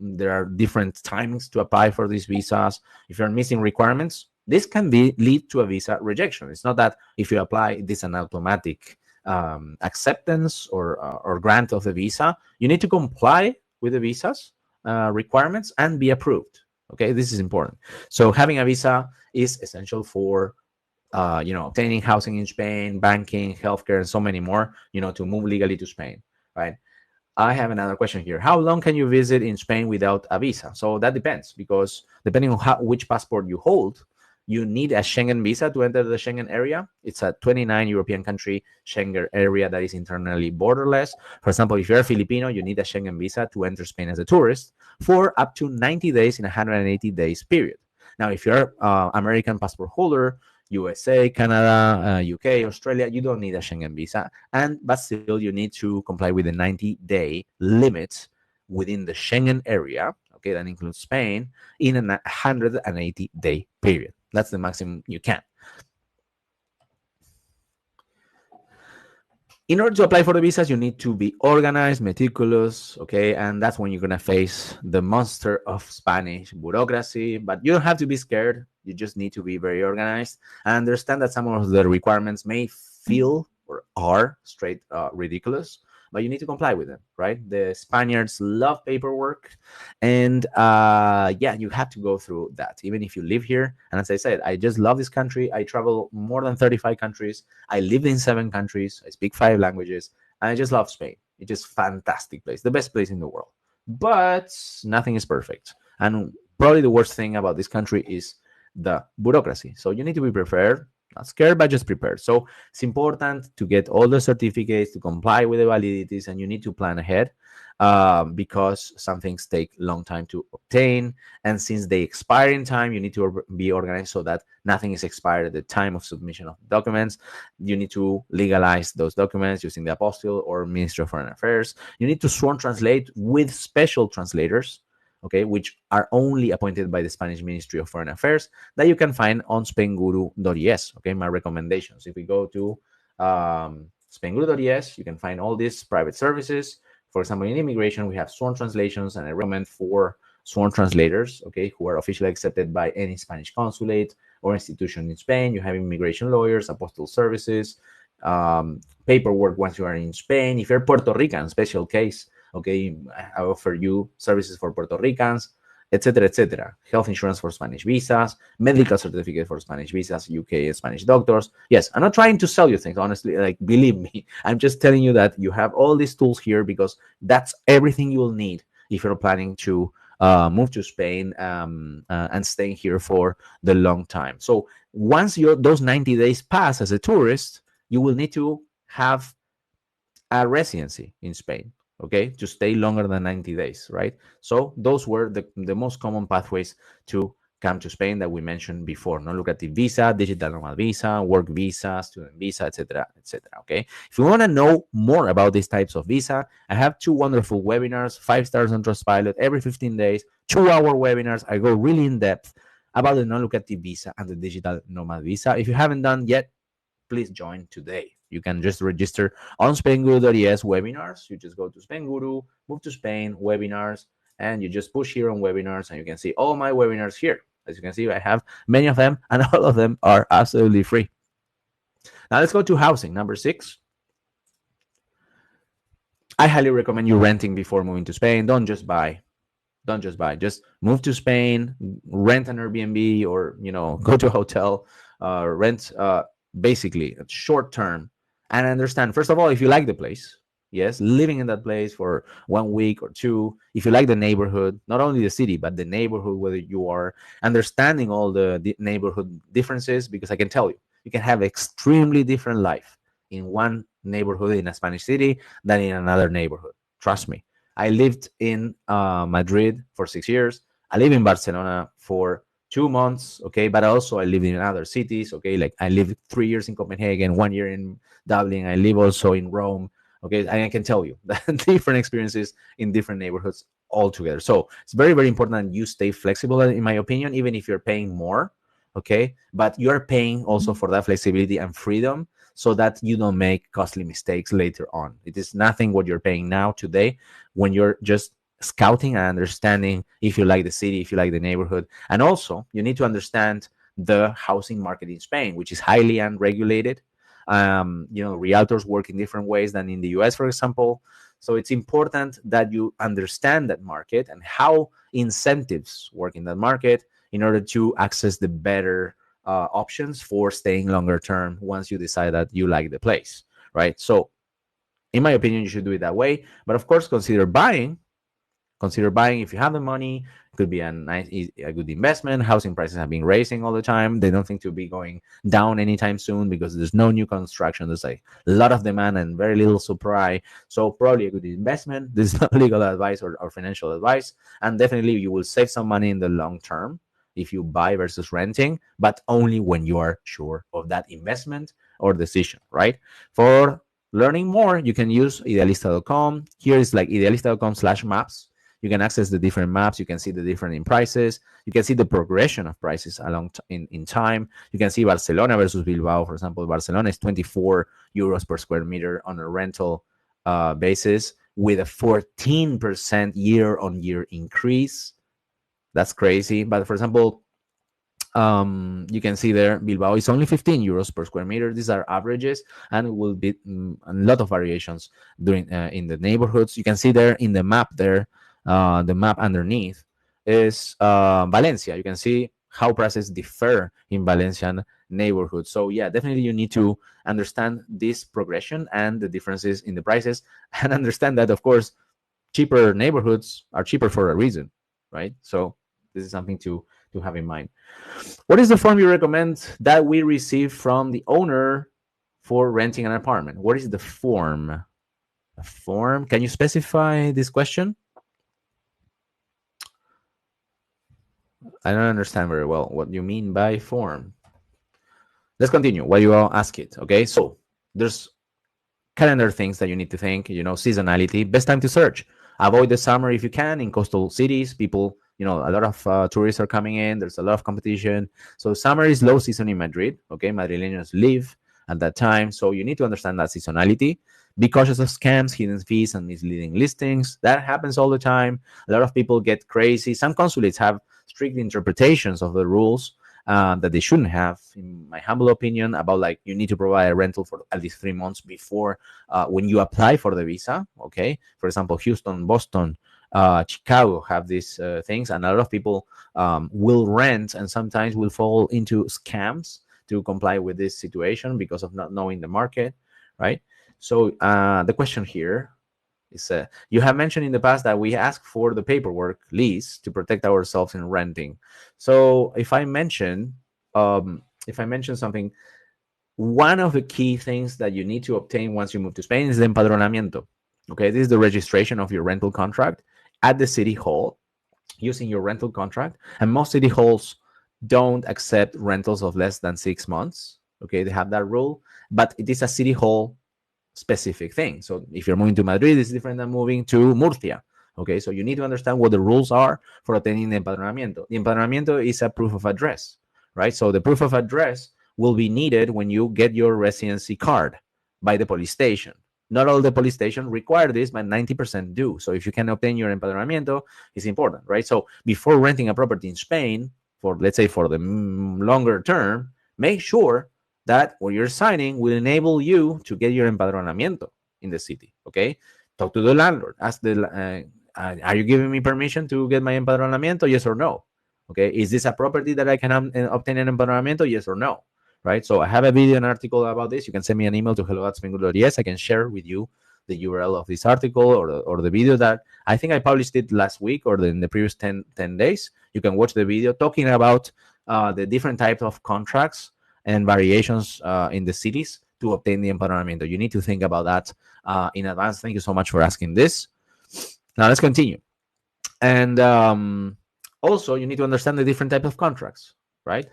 there are different timings to apply for these visas. If you're missing requirements, this can lead to a visa rejection. It's not that if you apply, this an automatic acceptance or grant of the visa. You need to comply with the visas requirements and be approved. Okay, this is important. So having a visa is essential for obtaining housing in Spain, banking, healthcare, and so many more, to move legally to Spain, right? I have another question here. How long can you visit in Spain without a visa? So that depends, because depending on which passport you hold, you need a Schengen visa to enter the Schengen area. It's a 29 European country Schengen area that is internally borderless. For example, if you're a Filipino, you need a Schengen visa to enter Spain as a tourist for up to 90 days in a 180 days period. Now, if you're American passport holder, USA, Canada, UK, Australia, you don't need a Schengen visa, but still you need to comply with the 90-day limit within the Schengen area. Okay, that includes Spain, in a 180-day period. That's the maximum you can. In order to apply for the visas, you need to be organized, meticulous, okay? And that's when you're going to face the monster of Spanish bureaucracy. But you don't have to be scared. You just need to be very organized and understand that some of the requirements may feel or are straight ridiculous, but you need to comply with them, right? The Spaniards love paperwork, and you have to go through that, even if you live here. And as I said, I just love this country. I travel more than 35 countries. I lived in 7 countries. I speak 5 languages, and I just love Spain. It's just a fantastic place, the best place in the world. But nothing is perfect. And probably the worst thing about this country is the bureaucracy. So you need to be prepared. Not scared, but just prepared. So it's important to get all the certificates, to comply with the validities, and you need to plan ahead because some things take a long time to obtain. And since they expire in time, you need to be organized so that nothing is expired at the time of submission of documents. You need to legalize those documents using the apostille or Ministry of Foreign Affairs. You need to sworn translate with special translators, okay, which are only appointed by the Spanish Ministry of Foreign Affairs, that you can find on Spainguru.es. Okay, my recommendations. If we go to Spainguru.es, you can find all these private services. For example, in immigration, we have sworn translations, and I recommend 4 sworn translators, okay, who are officially accepted by any Spanish consulate or institution in Spain. You have immigration lawyers, apostille services, paperwork once you are in Spain. If you're Puerto Rican, special case, okay, I offer you services for Puerto Ricans, etc., etc. Health insurance for Spanish visas, medical certificate for Spanish visas, UK and Spanish doctors. Yes, I'm not trying to sell you things, honestly. Like, believe me, I'm just telling you that you have all these tools here because that's everything you will need if you're planning to move to Spain and staying here for the long time. So once those 90 days pass as a tourist, you will need to have a residency in Spain, okay, to stay longer than 90 days, right? So those were the most common pathways to come to Spain that we mentioned before. Non-lucrative visa, digital nomad visa, work visa, student visa, etc., etc. Okay. If you want to know more about these types of visa, I have 2 wonderful webinars, 5 stars on Trustpilot every 15 days, 2-hour webinars. I go really in depth about the non-lucrative visa and the digital nomad visa. If you haven't done yet, please join today. You can just register on Spainguru.es webinars. You just go to Spainguru, move to Spain, webinars, and you just push here on webinars, and you can see all my webinars here. As you can see, I have many of them, and all of them are absolutely free. Now let's go to housing, number 6. I highly recommend you renting before moving to Spain. Don't just buy. Just move to Spain, rent an Airbnb, or go to a hotel, rent basically short term, and understand, first of all, if you like the place. Yes, living in that place for 1 week or 2. If you like the neighborhood, not only the city, but the neighborhood, whether you are understanding all the neighborhood differences, because I can tell you can have extremely different life in one neighborhood in a Spanish city than in another neighborhood. Trust me. I lived in Madrid for 6 years. I live in Barcelona for 2 months, okay, but also I live in other cities, okay, like I lived 3 years in Copenhagen, 1 year in Dublin. I live also in Rome, okay, and I can tell you that different experiences in different neighborhoods altogether. So it's very, very important that you stay flexible, in my opinion, even if you're paying more, okay? But you're paying also for that flexibility and freedom so that you don't make costly mistakes later on. It is nothing what you're paying now today when you're just scouting and understanding if you like the city, if you like the neighborhood. And also, you need to understand the housing market in Spain, which is highly unregulated. Realtors work in different ways than in the US, for example. So it's important that you understand that market and how incentives work in that market in order to access the better options for staying longer term once you decide that you like the place, right? So in my opinion, you should do it that way. But of course, consider buying if you have the money. It could be a good investment. Housing prices have been raising all the time. They don't think to be going down anytime soon because there's no new construction. There's a lot of demand and very little supply. So probably a good investment. This is not legal advice or financial advice. And definitely you will save some money in the long term if you buy versus renting, but only when you are sure of that investment or decision, right? For learning more, you can use idealista.com. Here is like idealista.com/maps. You can access the different maps. You can see the different in prices. You can see the progression of prices along in time. You can see Barcelona versus Bilbao. For example, Barcelona is 24 euros per square meter on a rental basis with a 14% year-on-year increase. That's crazy. But for example, you can see there Bilbao is only 15 euros per square meter. These are averages, and will be a lot of variations during in the neighborhoods. You can see there in the map there, the map underneath is Valencia. You can see how prices differ in Valencian neighborhoods. So yeah, definitely you need to understand this progression and the differences in the prices, and understand that of course cheaper neighborhoods are cheaper for a reason, right? So this is something to have in mind. What is the form you recommend that we receive from the owner for renting an apartment? What is the form? A form? Can you specify this question? I don't understand very well what you mean by form. Let's continue while you all ask it, okay? So there's calendar things that you need to think, seasonality, best time to search. Avoid the summer if you can. In coastal cities, people, a lot of tourists are coming in. There's a lot of competition. So summer is low season in Madrid, okay? Madrileños live at that time. So you need to understand that seasonality. Be cautious of scams, hidden fees, and misleading listings. That happens all the time. A lot of people get crazy. Some consulates have strict interpretations of the rules that they shouldn't have, in my humble opinion, about like you need to provide a rental for at least 3 months before when you apply for the visa. Okay, for example, Houston, Boston, Chicago have these things, and a lot of people will rent and sometimes will fall into scams to comply with this situation because of not knowing the market, right? So the question here is, you have mentioned in the past that we ask for the paperwork lease to protect ourselves in renting. So if I mention something, one of the key things that you need to obtain once you move to Spain is the empadronamiento. Okay, this is the registration of your rental contract at the city hall using your rental contract. And most city halls don't accept rentals of less than 6 months. Okay, they have that rule, but it is a city hall specific thing. So if you're moving to Madrid, it's different than moving to Murcia. Okay, so you need to understand what the rules are for obtaining the empadronamiento. The empadronamiento is a proof of address, right? So the proof of address will be needed when you get your residency card by the police station. Not all the police stations require this, but 90% do. So if you can obtain your empadronamiento, it's important, right? So before renting a property in Spain, let's say for the longer term, make sure that what you're signing will enable you to get your empadronamiento in the city, okay? Talk to the landlord. Ask are you giving me permission to get my empadronamiento? Yes or no? Okay, is this a property that I can obtain an empadronamiento? Yes or no? Right? So I have a video and article about this. You can send me an email to hello@spainguru.es. I can share with you the URL of this article or the video that I think I published it last week or in the previous 10 days. You can watch the video talking about the different types of contracts and variations in the cities to obtain the empadronamiento. You need to think about that in advance. Thank you so much for asking this. Now let's continue. And also, you need to understand the different types of contracts, right?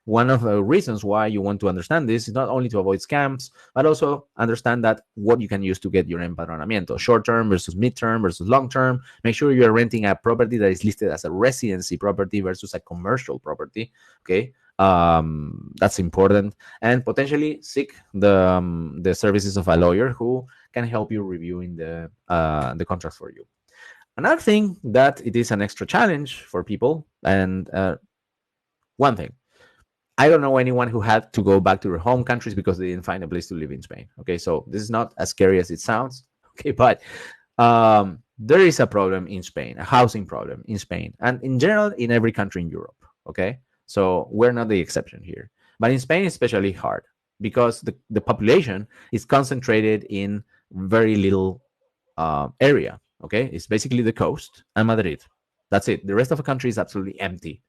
One of the reasons why you want to understand this is not only to avoid scams, but also understand that what you can use to get your empadronamiento, short term versus mid-term versus long term. Make sure you're renting a property that is listed as a residency property versus a commercial property. Okay, that's important, and potentially seek the services of a lawyer who can help you reviewing the contracts for you. Another thing that it is an extra challenge for people, and one thing, I don't know anyone who had to go back to their home countries because they didn't find a place to live in Spain. Okay, so this is not as scary as it sounds. Okay, but there is a problem in Spain, a housing problem in Spain, and in general in every country in Europe. Okay, so we're not the exception here, but in Spain, it's especially hard because the population is concentrated in very little area. Okay, it's basically the coast and Madrid. That's it. The rest of the country is absolutely empty.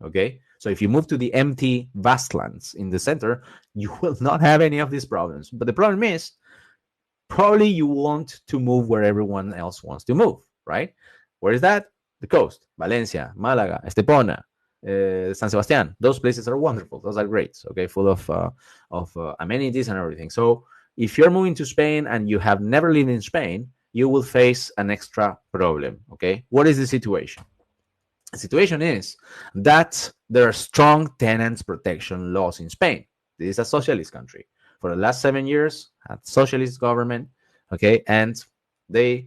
Okay, so if you move to the empty vastlands in the center, you will not have any of these problems. But the problem is, probably you want to move where everyone else wants to move, right? Where is that? The coast. Valencia, Malaga, Estepona, San Sebastian. Those places are wonderful. Those are great. Okay, full of amenities and everything. So if you're moving to Spain and you have never lived in Spain, you will face an extra problem. Okay, what is the situation? The situation is that there are strong tenants protection laws in Spain. This is a socialist country. For the last 7 years, had socialist government, okay, and they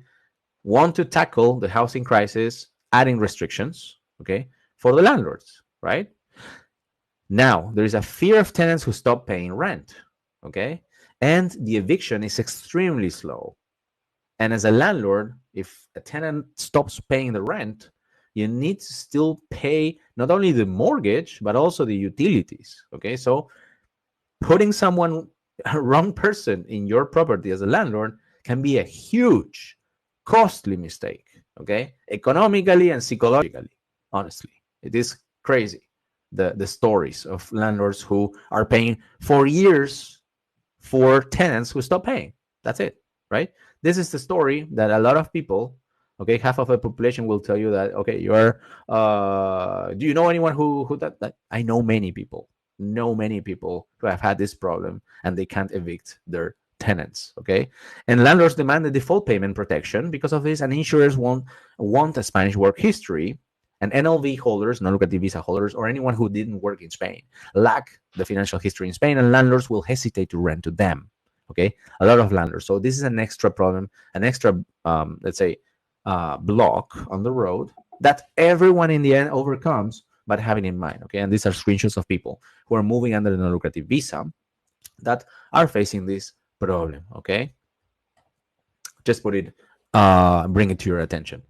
want to tackle the housing crisis, adding restrictions, okay, for the landlords, right? Now, there is a fear of tenants who stop paying rent, okay, and the eviction is extremely slow. And as a landlord, if a tenant stops paying the rent, you need to still pay not only the mortgage, but also the utilities. Okay, so putting someone, a wrong person in your property as a landlord can be a huge, costly mistake. Okay, economically and psychologically, honestly, it is crazy. The stories of landlords who are paying for years for tenants who stop paying. That's it, right? This is the story that a lot of people, okay, half of the population will tell you that, okay, you are, do you know anyone who that I know many people who have had this problem and they can't evict their tenants, okay? And landlords demand the default payment protection because of this, and insurers want a Spanish work history, and NLV holders, non-lucrative visa holders, or anyone who didn't work in Spain lack the financial history in Spain, and landlords will hesitate to rent to them, okay? A lot of landlords. So this is an extra problem, an extra, let's say, block on the road that everyone in the end overcomes, but having in mind, okay? And these are screenshots of people who are moving under the non-lucrative visa that are facing this problem, okay? Just put it, bring it to your attention.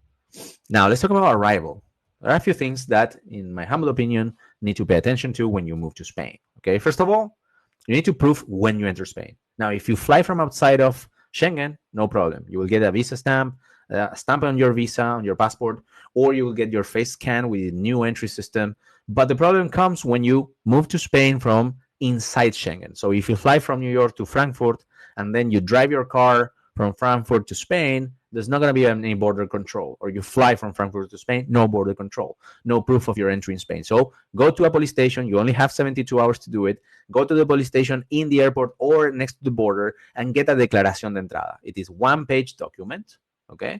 Now, let's talk about arrival. There are a few things that, in my humble opinion, need to pay attention to when you move to Spain, okay? First of all, you need to prove when you enter Spain. Now, if you fly from outside of Schengen, no problem. You will get a visa stamp on your visa, on your passport, or you will get your face scan with a new entry system. But the problem comes when you move to Spain from inside Schengen. So if you fly from New York to Frankfurt and then you drive your car from Frankfurt to Spain, there's not going to be any border control. Or you fly from Frankfurt to Spain, no border control, no proof of your entry in Spain. So go to a police station. You only have 72 hours to do it. Go to the police station in the airport or next to the border and get a declaración de entrada. It is one-page document, okay,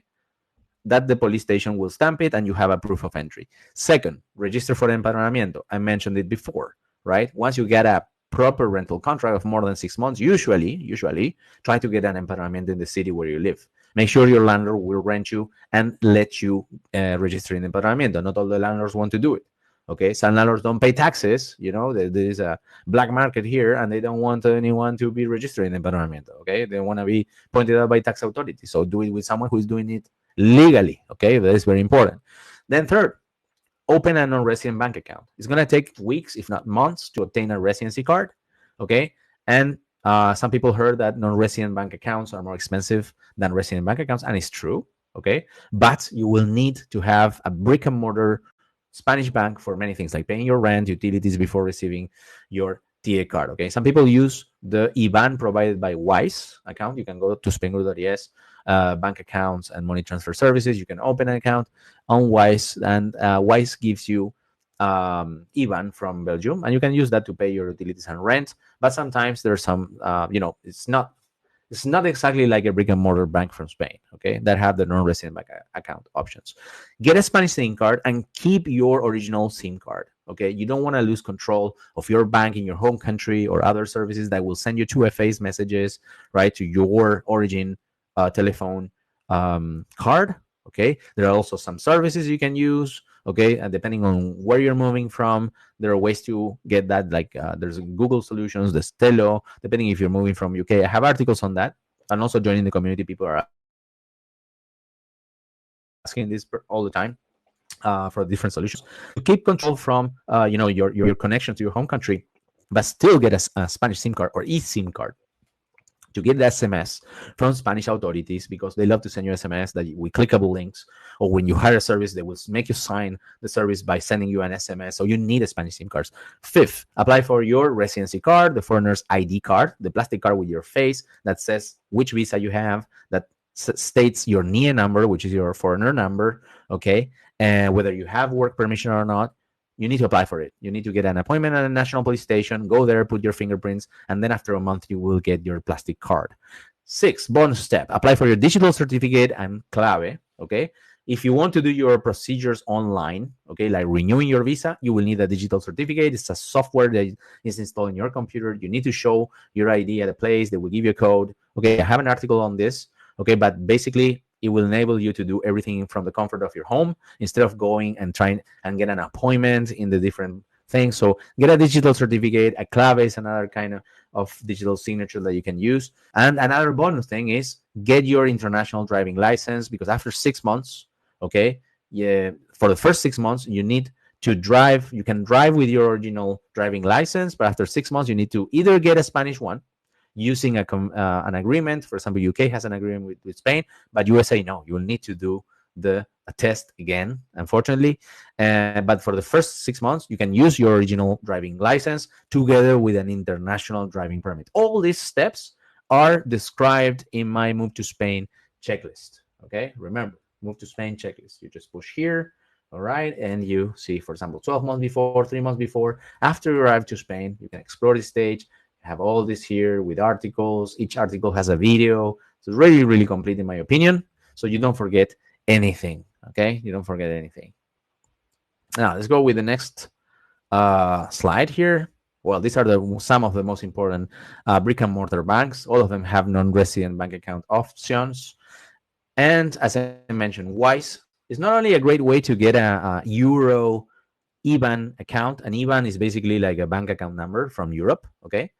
that the police station will stamp it and you have a proof of entry. Second, register for empadronamiento. I mentioned it before, right? Once you get a proper rental contract of more than 6 months, usually try to get an empadronamiento in the city where you live. Make sure your landlord will rent you and let you register in empadronamiento. Not all the landlords want to do it. Okay, some landlords don't pay taxes. You know, there is a black market here, and they don't want anyone to be registered in empadronamiento. Okay, they want to be pointed out by tax authorities. So do it with someone who is doing it legally. Okay, that is very important. Then third, open a non-resident bank account. It's going to take weeks, if not months, to obtain a residency card. Okay, and some people heard that non-resident bank accounts are more expensive than resident bank accounts, and it's true. Okay, but you will need to have a brick and mortar Spanish bank for many things, like paying your rent, utilities before receiving your TA card. Okay, some people use the IBAN provided by Wise account. You can go to Spainguru.es, bank accounts and money transfer services. You can open an account on Wise, and Wise gives you IBAN from Belgium, and you can use that to pay your utilities and rent. But sometimes there's some, it's not exactly like a brick and mortar bank from Spain, okay, that have the non-resident bank account options. Get a Spanish SIM card and keep your original SIM card, okay? You don't want to lose control of your bank in your home country or other services that will send you 2FA's messages, right, to your origin telephone card, okay? There are also some services you can use, okay, and depending on where you're moving from, there are ways to get that, like there's Google solutions, the Stelo, depending if you're moving from UK. I have articles on that, and also joining the community. People are asking this all the time for different solutions to keep control from your connection to your home country, but still get a Spanish SIM card or eSIM card to get the SMS from Spanish authorities, because they love to send you SMS that with clickable links, or when you hire a service, they will make you sign the service by sending you an SMS. So you need a Spanish SIM cards. Fifth, apply for your residency card, the foreigner's ID card, the plastic card with your face that says which visa you have, that states your NIE number, which is your foreigner number, okay, and whether you have work permission or not. You need to apply for it. You need to get an appointment at a national police station, go there, put your fingerprints, and then after a month, you will get your plastic card. 6, bonus step, apply for your digital certificate and clave, okay? If you want to do your procedures online, okay, like renewing your visa, you will need a digital certificate. It's a software that is installed in your computer. You need to show your ID at a place. They will give you a code. Okay, I have an article on this, okay, but basically, it will enable you to do everything from the comfort of your home instead of going and trying and get an appointment in the different things. So get a digital certificate. A clave is another kind of digital signature that you can use. And another bonus thing is get your international driving license, because after 6 months, okay, yeah, for the first 6 months, you need to drive. You can drive with your original driving license, but after 6 months, you need to either get a Spanish one, using an agreement. For example, UK has an agreement with Spain, but USA, no. You will need to do a test again, unfortunately. But for the first 6 months, you can use your original driving license together with an international driving permit. All these steps are described in my Move to Spain checklist, okay? Remember, Move to Spain checklist. You just push here, all right, and you see, for example, 12 months before, 3 months before, after you arrive to Spain, you can explore the stage, have all this here with articles. Each article has a video. So it's really, really complete in my opinion. So you don't forget anything, okay? You don't forget anything. Now, let's go with the next slide here. Well, these are some of the most important brick and mortar banks. All of them have non-resident bank account options. And as I mentioned, Wise is not only a great way to get a Euro IBAN account. An IBAN is basically like a bank account number from Europe, okay?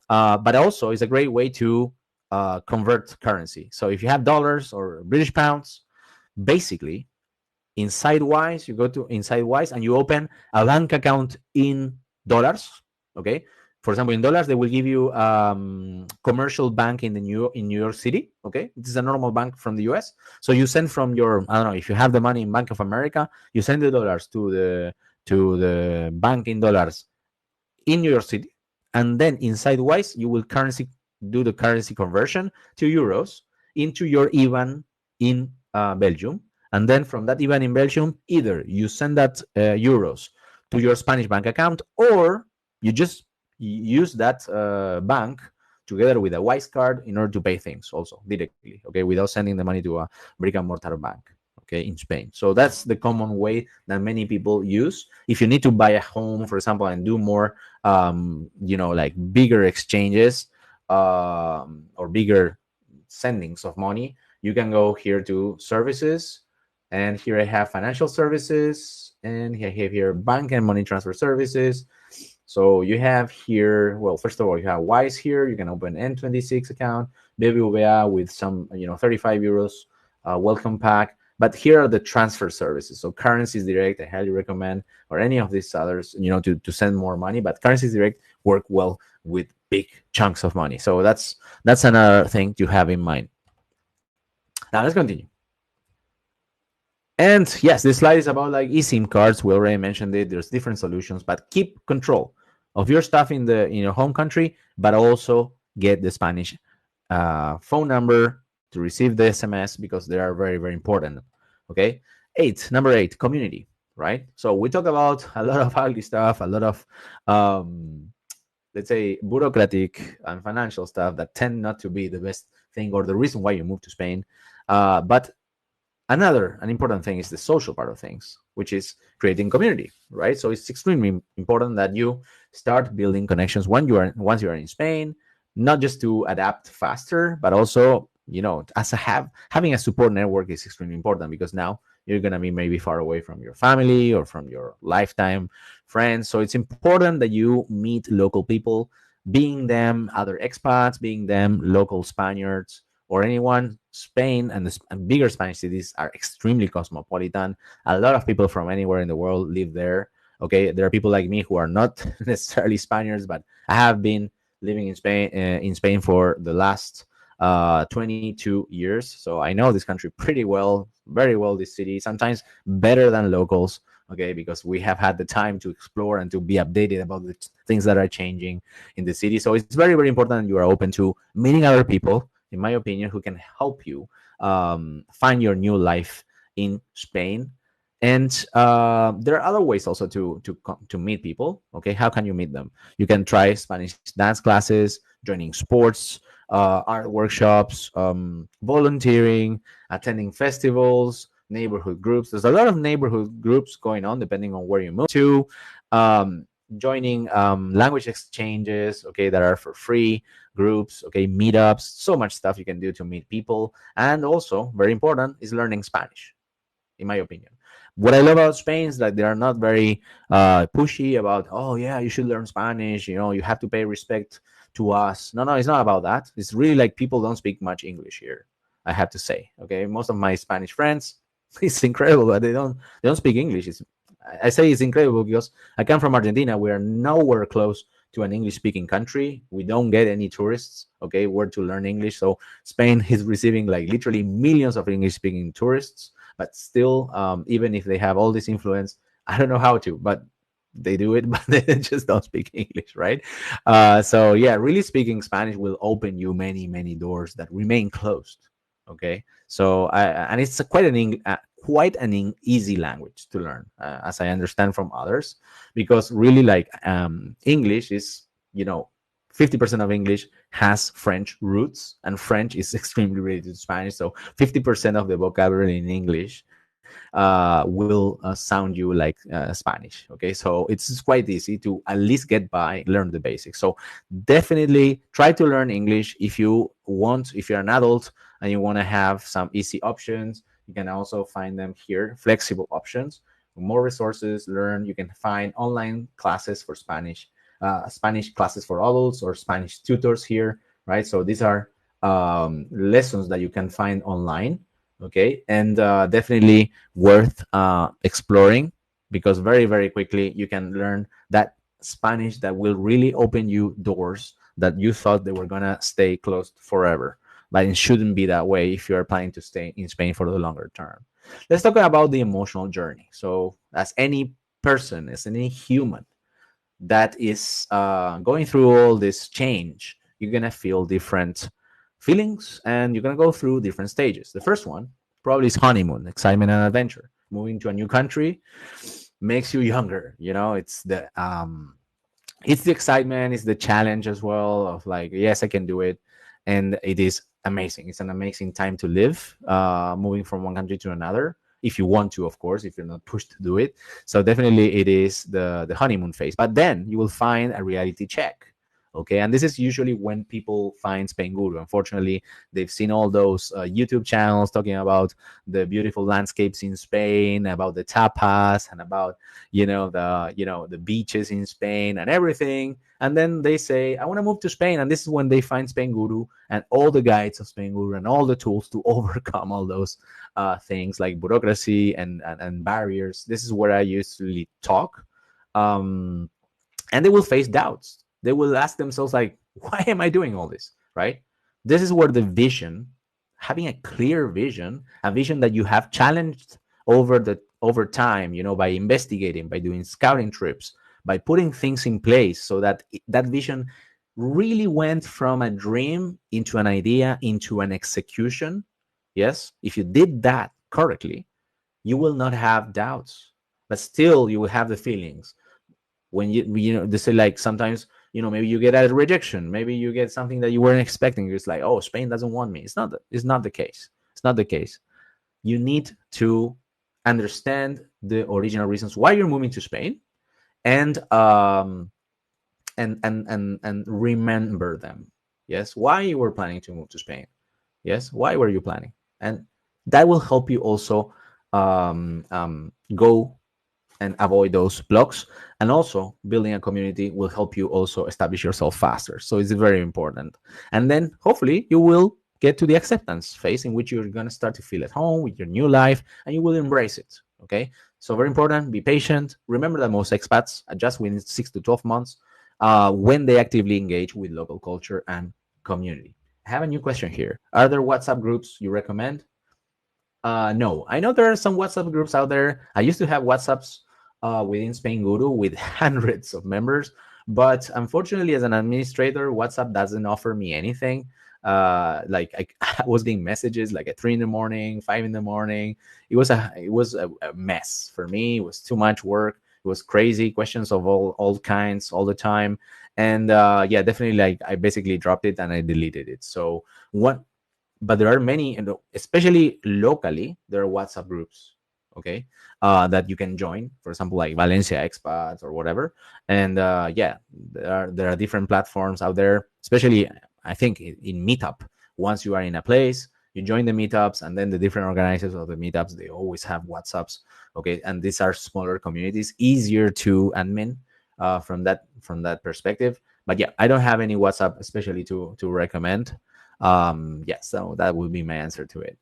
But also it's a great way to convert currency. So if you have dollars or British pounds, basically inside Wise, you go to inside Wise and you open a bank account in dollars, okay? For example, in dollars, they will give you commercial bank in New York City, okay? This is a normal bank from the US. So you send from your, I don't know, if you have the money in Bank of America, you send the dollars to the bank in dollars in New York City, and then inside Wise, you will do the currency conversion to euros into your IBAN in Belgium. And then from that IBAN in Belgium, either you send that euros to your Spanish bank account, or you just use that bank together with a Wise card in order to pay things also directly, okay, without sending the money to a brick and mortar bank, okay, in Spain. So that's the common way that many people use. If you need to buy a home, for example, and do more, like bigger exchanges or bigger sendings of money, you can go here to services. And here I have financial services, and I have here bank and money transfer services. So you have here, well, first of all, you have Wise here. You can open N26 account, BBVA with some, 35 euros welcome pack. But here are the transfer services. So Currencies Direct, I highly recommend, or any of these others, to send more money. But Currencies Direct work well with big chunks of money. So that's another thing to have in mind. Now let's continue. And yes, this slide is about like eSIM cards. We already mentioned it. There's different solutions, but keep control of your stuff in your home country, but also get the Spanish phone number to receive the SMS, because they are very, very important. Okay. Number 8, community. right? So we talk about a lot of ugly stuff, a lot of um, let's say bureaucratic and financial stuff that tend not to be the best thing or the reason why you move to Spain. But an important thing is the social part of things, which is creating community, right? So it's extremely important that you start building connections when you are once you are in Spain, not just to adapt faster, but also, as having a support network is extremely important, because now you're going to be maybe far away from your family or from your lifetime friends. So it's important that you meet local people, being them other expats, being them local Spaniards or anyone. Spain and and bigger Spanish cities are extremely cosmopolitan. A lot of people from anywhere in the world live there. Okay, there are people like me who are not necessarily Spaniards, but I have been living in Spain for the last 22 years. So I know this country pretty well, very well. This city, sometimes better than locals. Okay, because we have had the time to explore and to be updated about the things that are changing in the city. So it's very, very important that you are open to meeting other people, in my opinion, who can help you find your new life in Spain. And there are other ways also to meet people. Okay, how can you meet them? You can try Spanish dance classes, joining sports, art workshops, volunteering, attending festivals, neighborhood groups. There's a lot of neighborhood groups going on depending on where you move to. Joining language exchanges, okay, that are for free, groups, okay, meetups, so much stuff you can do to meet people. And also, very important, is learning Spanish, in my opinion. What I love about Spain is that they are not very pushy about, oh yeah, you should learn Spanish, you have to pay respect to us. No, it's not about that. It's really like people don't speak much English here, I have to say. Okay, most of my Spanish friends, it's incredible, but they don't speak English. I say it's incredible because I come from Argentina. We are nowhere close to an English speaking country. We don't get any tourists, okay, where to learn English. So Spain is receiving like literally millions of English speaking tourists, but still, even if they have all this influence, I don't know how to, but they do it, but they just don't speak English, right? So yeah, really speaking Spanish will open you many, many doors that remain closed. Okay, so and it's quite an easy language to learn, as I understand from others, because really, like, English is, 50% of English has French roots, and French is extremely related to Spanish. So 50% of the vocabulary in English will sound you like Spanish. Okay, so it's quite easy to at least get by, learn the basics. So definitely try to learn English if you want. If you're an adult and you want to have some easy options, you can also find them here, flexible options, more resources. You can find online classes for Spanish, Spanish classes for adults, or Spanish tutors here, right? So these are lessons that you can find online. Okay, and definitely worth exploring, because very, very quickly you can learn that Spanish that will really open you doors that you thought they were gonna stay closed forever. But it shouldn't be that way if you are planning to stay in Spain for the longer term. Let's talk about the emotional journey. So, as any person, as any human that is going through all this change, you're gonna feel different feelings, and you're gonna go through different stages. The first one probably is honeymoon, excitement and adventure. Moving to a new country makes you younger. It's the excitement, it's the challenge as well of like, yes, I can do it, and it is amazing. It's an amazing time to live, moving from one country to another, if you want to, of course, if you're not pushed to do it. So definitely it is the honeymoon phase, but then you will find a reality check. Okay, and this is usually when people find Spainguru. Unfortunately, they've seen all those YouTube channels talking about the beautiful landscapes in Spain, about the tapas, and about the beaches in Spain and everything. And then they say, I want to move to Spain. And this is when they find Spainguru and all the guides of Spainguru and all the tools to overcome all those things like bureaucracy and barriers. This is where I usually talk. Um, and they will face doubts. They will ask themselves, like, why am I doing all this? Right? This is where the vision, having a clear vision, a vision that you have challenged over time, by investigating, by doing scouting trips, by putting things in place, so that that vision really went from a dream into an idea into an execution. Yes, if you did that correctly, you will not have doubts. but still you will have the feelings when they say, like, sometimes, maybe you get a rejection, maybe you get something that you weren't expecting. It's like, oh, Spain doesn't want me. It's not the case. It's not the case. You need to understand the original reasons why you're moving to Spain, and remember them. Yes, why you were planning to move to Spain. Yes, why were you planning? And that will help you also go and avoid those blocks. And also, building a community will help you also establish yourself faster. So it's very important. And then hopefully you will get to the acceptance phase, in which you're going to start to feel at home with your new life, and you will embrace it. Okay. So very important. Be patient. Remember that most expats adjust within 6 to 12 months when they actively engage with local culture and community. I have a new question here. Are there WhatsApp groups you recommend? No, I know there are some WhatsApp groups out there. I used to have WhatsApps within Spainguru with hundreds of members, but unfortunately, as an administrator, WhatsApp doesn't offer me anything. Like I was getting messages like at 3 in the morning, 5 in the morning. It was a mess for me. It was too much work. It was crazy questions of all kinds all the time, and yeah, definitely, like, I basically dropped it and I deleted it. So what but there are many, especially locally, there are WhatsApp groups, okay, that you can join. For example, like Valencia Expat or whatever. And yeah, there are different platforms out there, especially I think in Meetup. Once you are in a place, you join the meetups, and then the different organizers of the meetups, they always have WhatsApps, okay, and these are smaller communities, easier to admin from that perspective. But yeah, I don't have any WhatsApp especially to recommend. Yeah, so that would be my answer to it.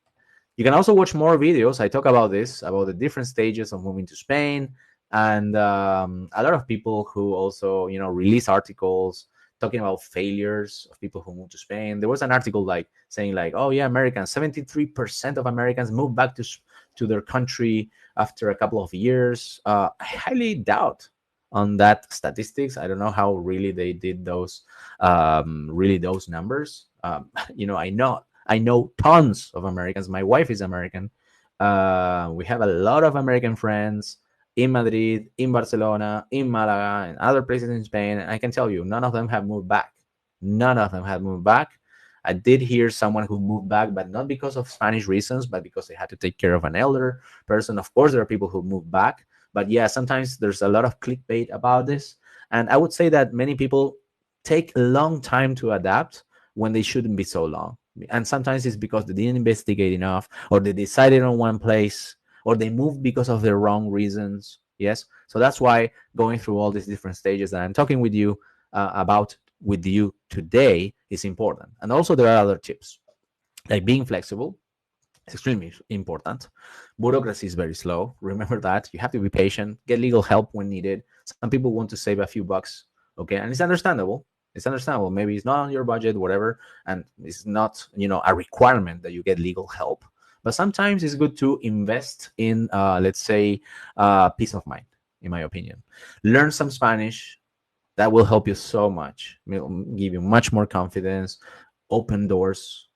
You can also watch more videos. I talk about this, about the different stages of moving to Spain, and a lot of people who also, release articles talking about failures of people who move to Spain. There was an article like saying, like, oh yeah, Americans, 73% of Americans move back to their country after a couple of years. I highly doubt on that statistics. I don't know how really they did those numbers. I know tons of Americans. My wife is American. We have a lot of American friends in Madrid, in Barcelona, in Malaga, and other places in Spain. And I can tell you, none of them have moved back. None of them have moved back. I did hear someone who moved back, but not because of Spanish reasons, but because they had to take care of an elder person. Of course, there are people who move back, but yeah, sometimes there's a lot of clickbait about this. And I would say that many people take a long time to adapt when they shouldn't be so long. And sometimes it's because they didn't investigate enough, or they decided on one place, or they moved because of the wrong reasons. Yes. So that's why going through all these different stages that I'm talking with you about with you today is important. And also, there are other tips, like being flexible. It's extremely important. Bureaucracy is very slow. Remember that. You have to be patient. Get legal help when needed. Some people want to save a few bucks, okay, and it's understandable. It's understandable. Maybe it's not on your budget, whatever, and it's not, a requirement that you get legal help. But sometimes it's good to invest in, let's say, peace of mind. In my opinion, learn some Spanish. That will help you so much. It will give you much more confidence. Open doors.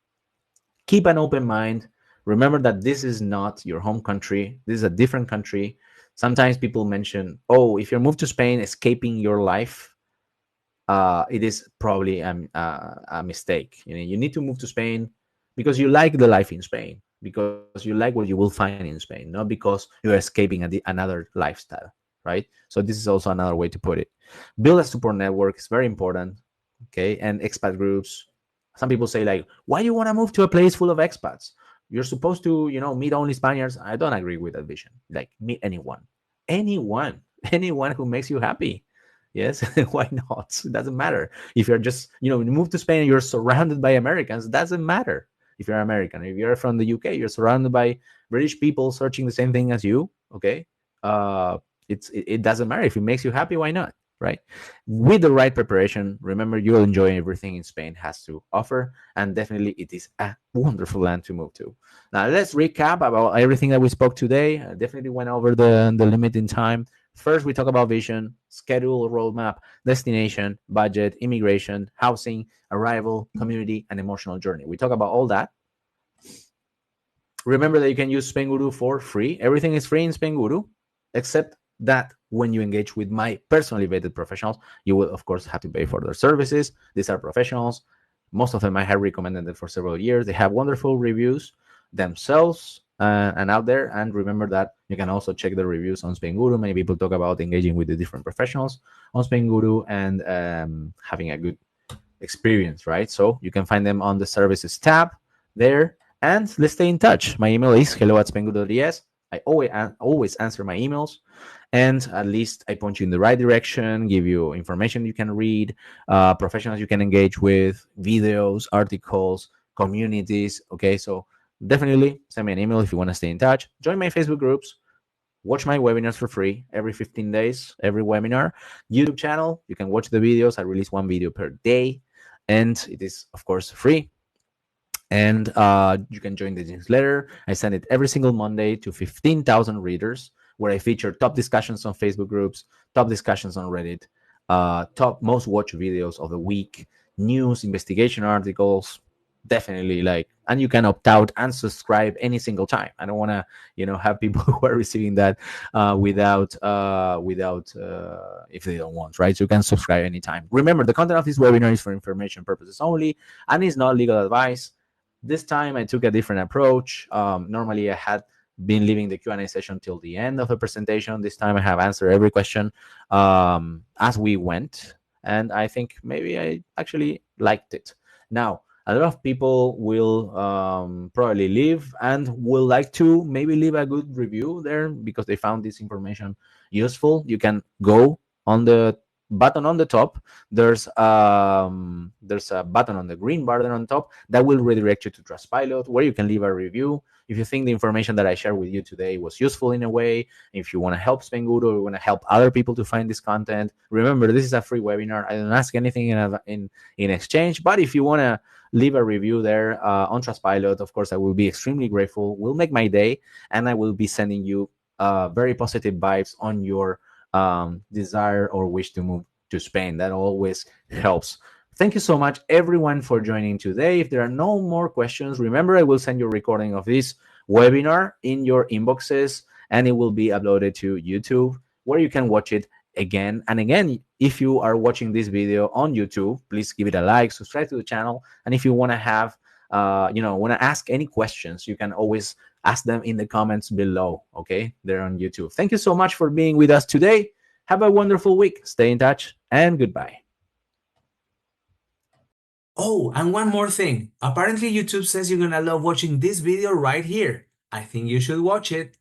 Keep an open mind. Remember that this is not your home country. This is a different country. Sometimes people mention, oh, if you're moved to Spain, escaping your life, it is probably a mistake. You need to move to Spain because you like the life in Spain, because you like what you will find in Spain, not because you're escaping another lifestyle, right? So this is also another way to put it. Build a support network is very important, okay? And expat groups. Some people say, like, why do you want to move to a place full of expats? You're supposed to, meet only Spaniards. I don't agree with that vision. Like, meet anyone, anyone who makes you happy. Yes, why not? It doesn't matter. If you're just, you move to Spain and you're surrounded by Americans, it doesn't matter. If you're American, if you're from the UK, you're surrounded by British people searching the same thing as you. Okay, it doesn't matter. If it makes you happy, why not? Right? With the right preparation, remember, you'll enjoy everything in Spain has to offer, and definitely it is a wonderful land to move to. Now let's recap about everything that we spoke today. I definitely went over the limit in time. First, we talk about vision, schedule, roadmap, destination, budget, immigration, housing, arrival, community, and emotional journey. We talk about all that. Remember that you can use Spainguru for free. Everything is free in Spainguru, except that when you engage with my personally vetted professionals, you will of course have to pay for their services. These are professionals. Most of them I have recommended them for several years. They have wonderful reviews themselves and out there. And remember that you can also check the reviews on Spainguru. Many people talk about engaging with the different professionals on Spainguru and having a good experience, right? So you can find them on the services tab there. And let's stay in touch. My email is hello@spainguru.es. I always answer my emails, and at least I point you in the right direction, give you information you can read, professionals you can engage with, videos, articles, communities. Okay, so definitely send me an email if you want to stay in touch. Join my Facebook groups. Watch my webinars for free every 15 days, every webinar. YouTube channel, you can watch the videos. I release one video per day, and it is, of course, free. And you can join the newsletter. I send it every single Monday to 15,000 readers, where I feature top discussions on Facebook groups, top discussions on Reddit, top most watched videos of the week, news, investigation articles. Definitely, like, and you can opt out and subscribe any single time. I don't want to, have people who are receiving that without if they don't want, right? So you can subscribe anytime. Remember, the content of this webinar is for information purposes only and is not legal advice. This time I took a different approach. Normally I had been leaving the Q&A session till the end of the presentation. This time I have answered every question as we went, and I think maybe I actually liked it. Now, a lot of people will probably leave and will like to maybe leave a good review there because they found this information useful. You can go on the button on the top. There's a button on the green button on top that will redirect you to Trustpilot, where you can leave a review. If you think the information that I shared with you today was useful in a way, if you want to help Spainguru or you want to help other people to find this content, remember, this is a free webinar. I don't ask anything in exchange, but if you want to leave a review there on Trustpilot, of course, I will be extremely grateful. Will make my day, and I will be sending you very positive vibes on your desire or wish to move to Spain. That always helps. Thank you so much, everyone, for joining today. If there are no more questions, remember, I will send you a recording of this webinar in your inboxes, and it will be uploaded to YouTube, where you can watch it again and again. If you are watching this video on YouTube, please give it a like, subscribe to the channel, and if you want to have want to ask any questions, you can always ask them in the comments below. Okay, they're on YouTube. Thank you so much for being with us today. Have a wonderful week. Stay in touch, and goodbye. Oh, and one more thing. Apparently YouTube says you're gonna love watching this video right here. I think you should watch it.